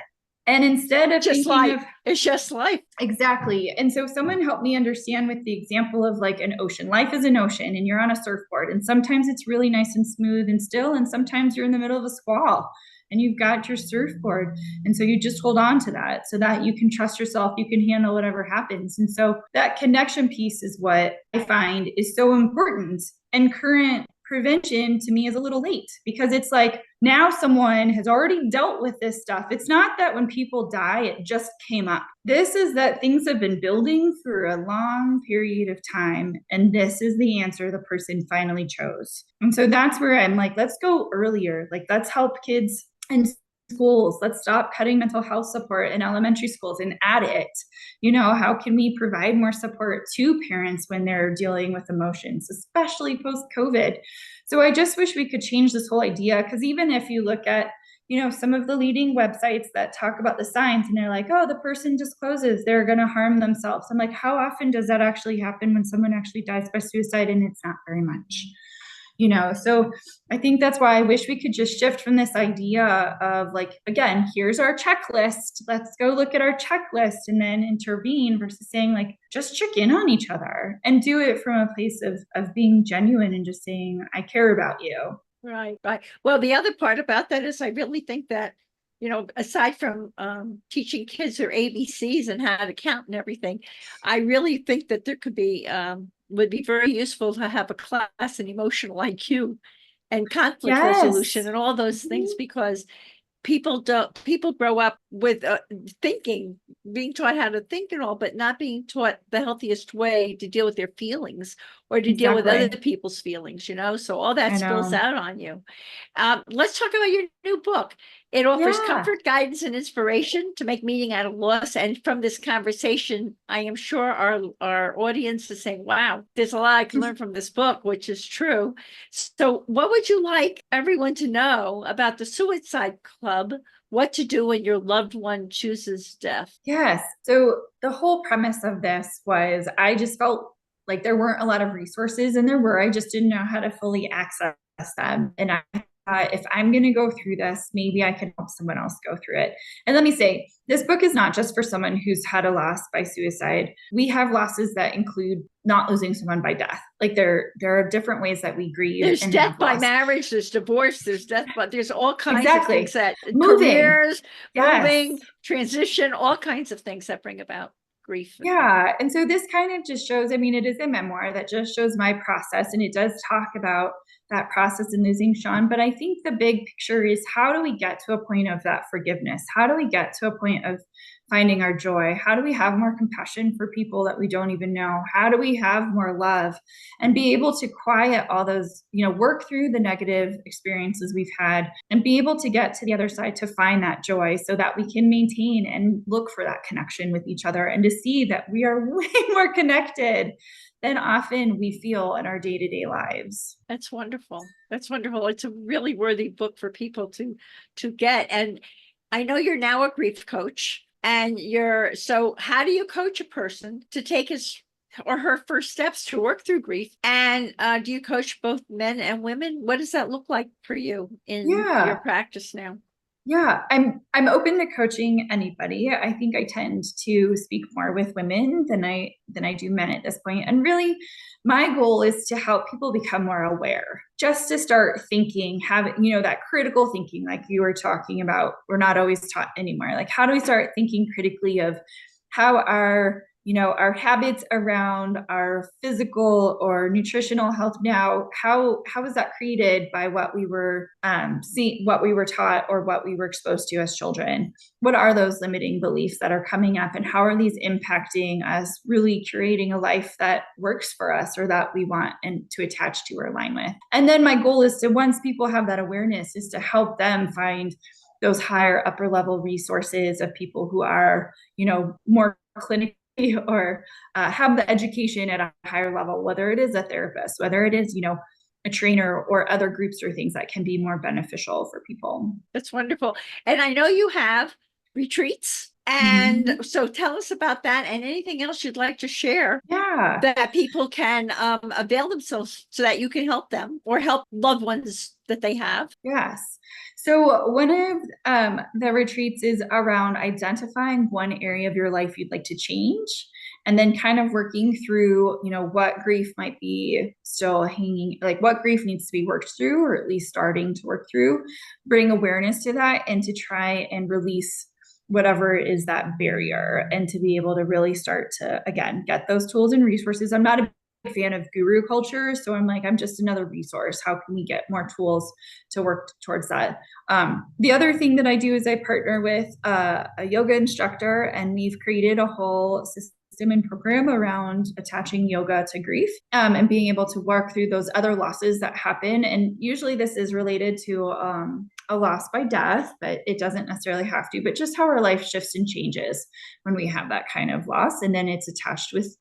And instead of just life, it's just life. Exactly. And so someone helped me understand with the example of like an ocean. Life is an ocean and you're on a surfboard, and sometimes it's really nice and smooth and still, and sometimes you're in the middle of a squall and you've got your surfboard. And so you just hold on to that so that you can trust yourself, you can handle whatever happens. And so that connection piece is what I find is so important. And current prevention to me is a little late, because it's like now someone has already dealt with this stuff. It's not that when people die, it just came up. This is that things have been building for a long period of time. And this is the answer the person finally chose. And so that's where I'm like, let's go earlier. Like, let's help kids in schools. Let's stop cutting mental health support in elementary schools and add it. How can we provide more support to parents when they're dealing with emotions, especially post-COVID? So I just wish we could change this whole idea, because even if you look at, some of the leading websites that talk about the signs and they're like, oh, the person discloses they're going to harm themselves. I'm like, how often does that actually happen when someone actually dies by suicide? And it's not very much. So I think that's why I wish we could just shift from this idea of like, again, here's our checklist. Let's go look at our checklist and then intervene, versus saying like, just check in on each other and do it from a place of being genuine and just saying, I care about you. Right. Well, the other part about that is I really think that, aside from teaching kids their ABCs and how to count and everything, I really think that there could be would be very useful to have a class in emotional IQ and conflict resolution and all those things, because people grow up with thinking, being taught how to think and all, but not being taught the healthiest way to deal with their feelings or to deal with other people's feelings, so all that spills out on you. Let's talk about your new book. It offers comfort, guidance, and inspiration to make meaning out of loss. And from this conversation, I am sure our audience is saying, wow, there's a lot I can learn from this book, which is true. So what would you like everyone to know about the Suicide Club? What to do when your loved one chooses death? Yes. So the whole premise of this was I just felt like there weren't a lot of resources, and there were. I just didn't know how to fully access them. And I if I'm going to go through this, maybe I can help someone else go through it. And let me say, this book is not just for someone who's had a loss by suicide. We have losses that include not losing someone by death. Like there are different ways that we grieve. There's death by marriage, there's divorce, there's death, but there's all kinds of things that careers, moving, transition, all kinds of things that bring about grief. Yeah. And so this kind of just shows, it is a memoir that just shows my process, and it does talk about that process in losing Shawn. But I think the big picture is, how do we get to a point of that forgiveness? How do we get to a point of finding our joy? How do we have more compassion for people that we don't even know? How do we have more love and be able to quiet all those, work through the negative experiences we've had and be able to get to the other side to find that joy, so that we can maintain and look for that connection with each other, and to see that we are way more connected than often we feel in our day-to-day lives. That's wonderful. That's wonderful. It's a really worthy book for people to get. And I know you're now a grief coach, and so how do you coach a person to take his or her first steps to work through grief? And do you coach both men and women? What does that look like for you in your practice now? Yeah, I'm open to coaching anybody. I think I tend to speak more with women than I do men at this point. And really, my goal is to help people become more aware, just to start thinking, that critical thinking, like you were talking about, we're not always taught anymore. Like, how do we start thinking critically of how our habits around our physical or nutritional health now, how is that created by what we were what we were taught or what we were exposed to as children? What are those limiting beliefs that are coming up, and how are these impacting us really creating a life that works for us or that we want and to attach to or align with? And then my goal is to, once people have that awareness, is to help them find those higher upper level resources of people who are, more clinically or have the education at a higher level, whether it is a therapist, whether it is, a trainer, or other groups or things that can be more beneficial for people. That's wonderful. And I know you have retreats. And so tell us about that, and anything else you'd like to share that people can avail themselves, so that you can help them or help loved ones that they have. Yes. So one of the retreats is around identifying one area of your life you'd like to change, and then kind of working through, what grief might be still hanging, like what grief needs to be worked through, or at least starting to work through, bring awareness to that, and to try and release whatever is that barrier, and to be able to really start to, again, get those tools and resources. I'm not a fan of guru culture, so I'm just another resource. How can we get more tools to work towards that? The other thing that I do is I partner with a yoga instructor, and we've created a whole system and program around attaching yoga to grief, and being able to work through those other losses that happen. And usually this is related to a loss by death, but it doesn't necessarily have to, but just how our life shifts and changes when we have that kind of loss. And then it's attached with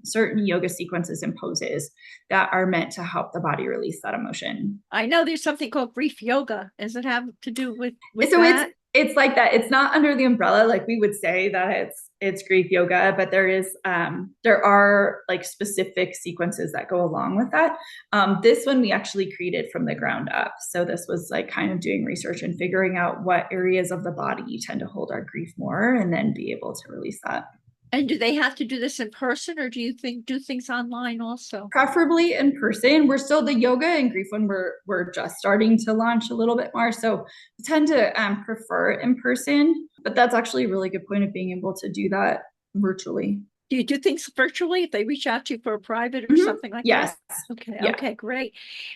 certain yoga sequences and poses that are meant to help the body release that emotion. I know there's something called grief yoga. Does it have to do with so that? It's like that. It's not under the umbrella, like we would say that it's grief yoga, but there are like specific sequences that go along with that. This one we actually created from the ground up. So this was like kind of doing research and figuring out what areas of the body tend to hold our grief more, and then be able to release that. And do they have to do this in person, or do you do things online also? Preferably in person. We're still, the yoga and grief one, we're just starting to launch a little bit more. So we tend to prefer in person, but that's actually a really good point of being able to do that virtually. Do you do things virtually if they reach out to you for a private or something like that? Yes. Okay. Yeah. Okay, great.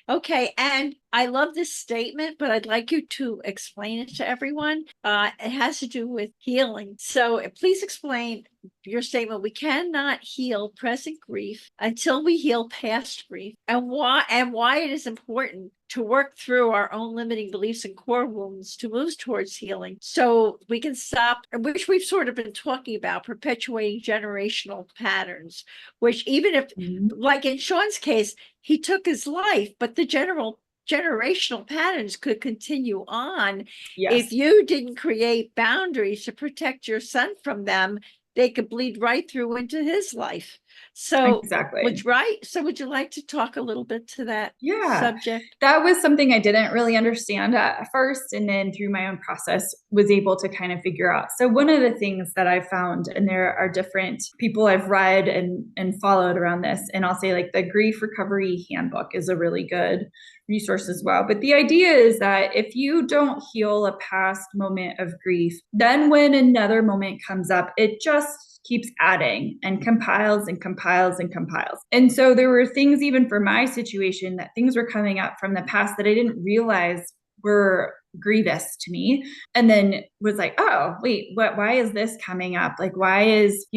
Okay. And I love this statement, but I'd like you to explain it to everyone. It has to do with healing. So please explain your statement. We cannot heal present grief until we heal past grief, and why it is important to work through our own limiting beliefs and core wounds to move towards healing, so we can stop, which we've sort of been talking about, perpetuating generational patterns, which even if, like in Shawn's case, he took his life, but the generational patterns could continue on. Yes. If you didn't create boundaries to protect your son from them, they could bleed right through into his life. So exactly. right. So would you like to talk a little bit to that subject? That was something I didn't really understand at first, and then through my own process was able to kind of figure out. So one of the things that I found, and there are different people I've read and followed around this, and I'll say like the Grief Recovery Handbook is a really good resource as well. But the idea is that if you don't heal a past moment of grief, then when another moment comes up, it just keeps adding and compiles and compiles and compiles. And so there were things, even for my situation, that things were coming up from the past that I didn't realize were grievous to me, and then was like, oh wait, why is this coming up? Like, why is,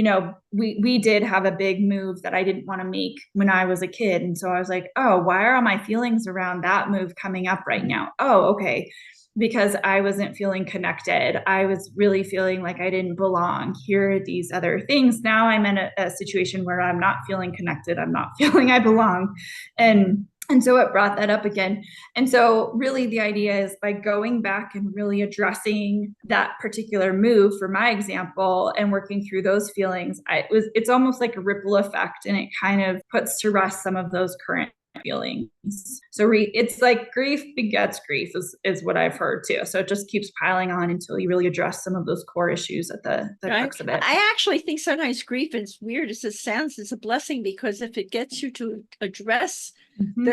we did have a big move that I didn't want to make when I was a kid, and so I was like, oh, why are all my feelings around that move coming up right now? Oh, okay, because I wasn't feeling connected. I was really feeling like I didn't belong. Here are these other things. Now I'm in a situation where I'm not feeling connected. I'm not feeling I belong. And so it brought that up again. And so really the idea is by going back and really addressing that particular move, for my example, and working through those feelings, it's almost like a ripple effect, and it kind of puts to rest some of those current feelings. So it's like grief begets grief is what I've heard too. So it just keeps piling on until you really address some of those core issues at the crux of it. I actually think sometimes grief, and it's weird as it sounds, is a blessing, because if it gets you to address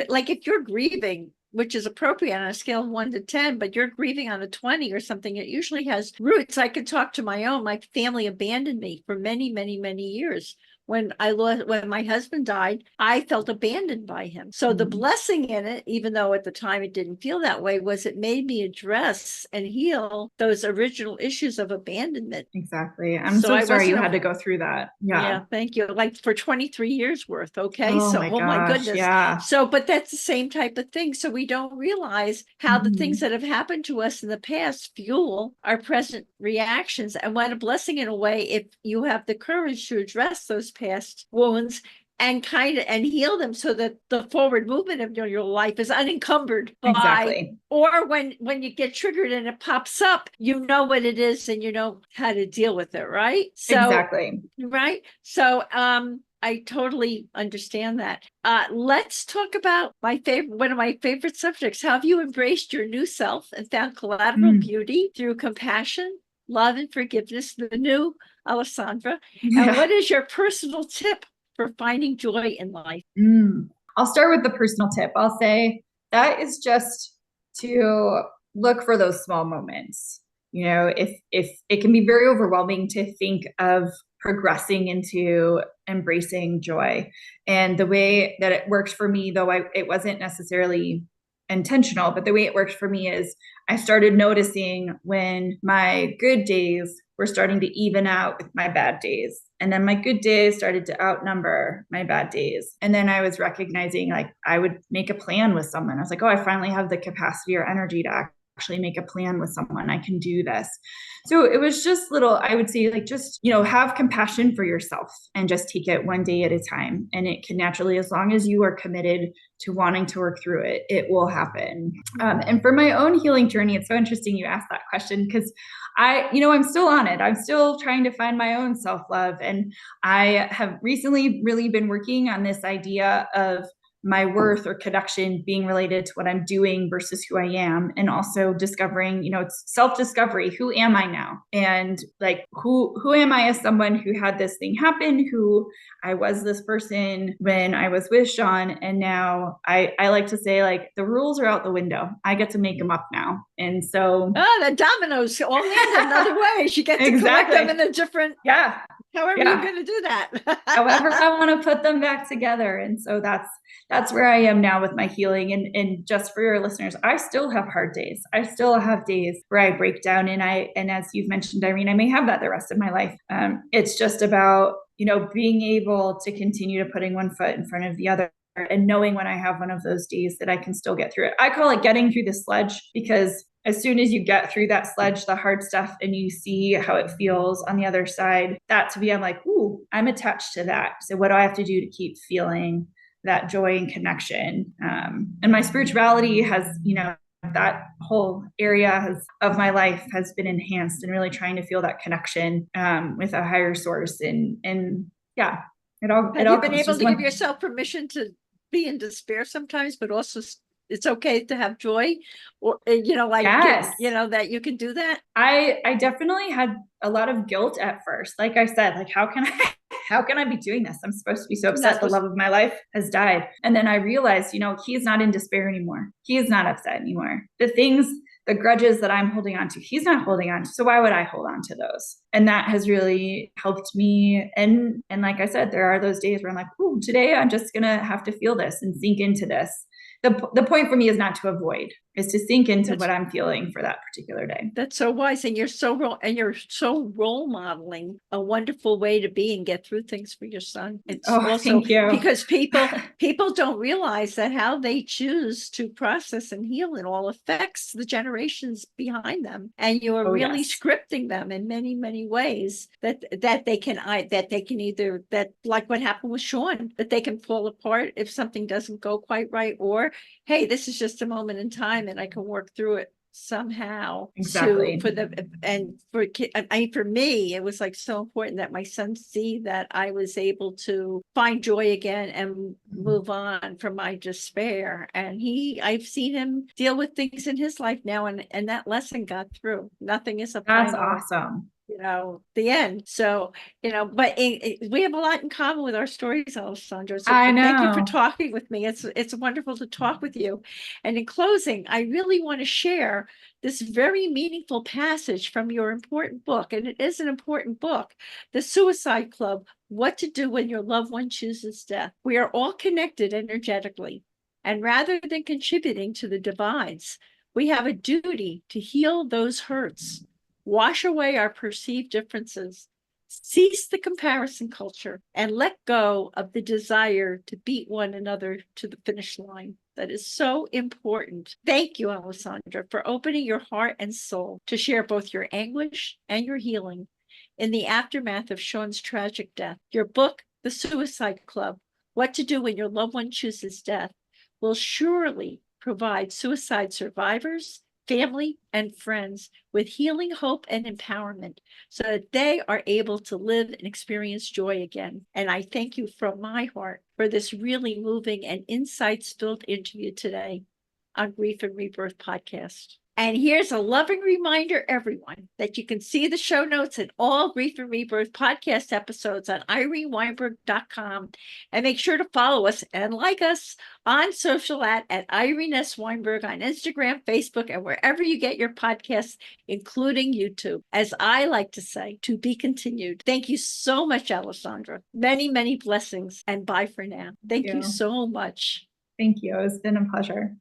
like if you're grieving, which is appropriate on a scale of 1 to 10, but you're grieving on a 20 or something, it usually has roots. I could talk to my family abandoned me for many, many, many years. When my husband died, I felt abandoned by him. So the blessing in it, even though at the time it didn't feel that way, was it made me address and heal those original issues of abandonment. Exactly. I'm so sorry you had to go through that. Yeah, thank you. Like for 23 years worth. Okay. Oh my goodness. Yeah. So, but that's the same type of thing. So we don't realize how the things that have happened to us in the past fuel our present reactions. And what a blessing in a way, if you have the courage to address those past wounds and heal them, so that the forward movement of your life is unencumbered by, or when you get triggered and it pops up, you know what it is and you know how to deal with it, right? So right. So I totally understand that. Let's talk about one of my favorite subjects. How have you embraced your new self and found collateral beauty through compassion, love, and forgiveness, the new Alexandra? And what is your personal tip for finding joy in life? I'll start with the personal tip. I'll say that is just to look for those small moments. If it can be very overwhelming to think of progressing into embracing joy, and the way that it works for me, though it wasn't necessarily intentional, but the way it worked for me is I started noticing when my good days were starting to even out with my bad days. And then my good days started to outnumber my bad days. And then I was recognizing, like, I would make a plan with someone. I was like, oh, I finally have the capacity or energy to actually make a plan with someone. I can do this. So it was just I would say, like, just, have compassion for yourself and just take it one day at a time. And it can naturally, as long as you are committed to wanting to work through it, it will happen. And for my own healing journey, it's so interesting you asked that question, because I'm still on it. I'm still trying to find my own self-love. And I have recently really been working on this idea of my worth or connection being related to what I'm doing versus who I am. And also discovering, it's self-discovery. Who am I now? And like, who am I as someone who had this thing happen, who I was this person when I was with Shawn. And now I like to say, like, the rules are out the window. I get to make them up now. And so. Oh, the dominoes all land another way. She gets to collect them in a different However Yeah. you're going to do that. However I want to put them back together. And so that's where I am now with my healing. And just for your listeners, I still have hard days. I still have days where I break down, and as you've mentioned, Irene, I may have that the rest of my life. It's just about, being able to continue to putting one foot in front of the other, and knowing when I have one of those days that I can still get through it. I call it getting through the sledge, because as soon as you get through that sledge, the hard stuff, and you see how it feels on the other side, that to me, I'm like, ooh, I'm attached to that. So what do I have to do to keep feeling that joy and connection? And my spirituality has, that whole area of my life has been enhanced, and really trying to feel that connection with a higher source. And yeah, Have you been able to give yourself permission to be in despair sometimes, but also it's okay to have joy, or Yes. that you can do that? I definitely had a lot of guilt at first. Like I said, like, how can I be doing this? I'm supposed to be so upset. The love of my life has died. And then I realized, he is not in despair anymore. He is not upset anymore. The grudges that I'm holding on to, he's not holding on to. So why would I hold on to those? And that has really helped me. And like I said, there are those days where I'm like, oh, today I'm just gonna have to feel this and sink into this. The point for me is not to avoid, is to sink into what I'm feeling for that particular day. That's so wise. And you're so role modeling a wonderful way to be and get through things for your son. It's also, thank you. Because people don't realize that how they choose to process and heal it all affects the generations behind them. And you're really scripting them in many, many ways that they can either, that like what happened with Shawn, that they can fall apart if something doesn't go quite right, or hey, this is just a moment in time and I can work through it somehow. Exactly. For me, it was like so important that my son see that I was able to find joy again and move on from my despair. And I've seen him deal with things in his life now, and that lesson got through. Nothing is a That's final, awesome. The end. So, but we have a lot in common with our stories, Alexandra. So I know. Thank you for talking with me. It's wonderful to talk with you. And in closing, I really want to share this very meaningful passage from your important book. And it is an important book, The Suicide Club: What to Do When Your Loved One Chooses Death. We are all connected energetically. And rather than contributing to the divides, we have a duty to heal those hurts, wash away our perceived differences, cease the comparison culture, and let go of the desire to beat one another to the finish line. That is so important. Thank you, Alexandra, for opening your heart and soul to share both your anguish and your healing in the aftermath of Shawn's tragic death. Your book, The Suicide Club: What to Do When Your Loved One Chooses Death, will surely provide suicide survivors, family, and friends with healing, hope, and empowerment, so that they are able to live and experience joy again. And I thank you from my heart for this really moving and insights-filled interview today on Grief and Rebirth podcast. And here's a loving reminder, everyone, that you can see the show notes and all Grief and Rebirth podcast episodes on ireneweinberg.com. And make sure to follow us and like us on social at Irene S. Weinberg on Instagram, Facebook, and wherever you get your podcasts, including YouTube. As I like to say, to be continued. Thank you so much, Alexandra. Many, many blessings, and bye for now. Thank you so much. Thank you. It's been a pleasure.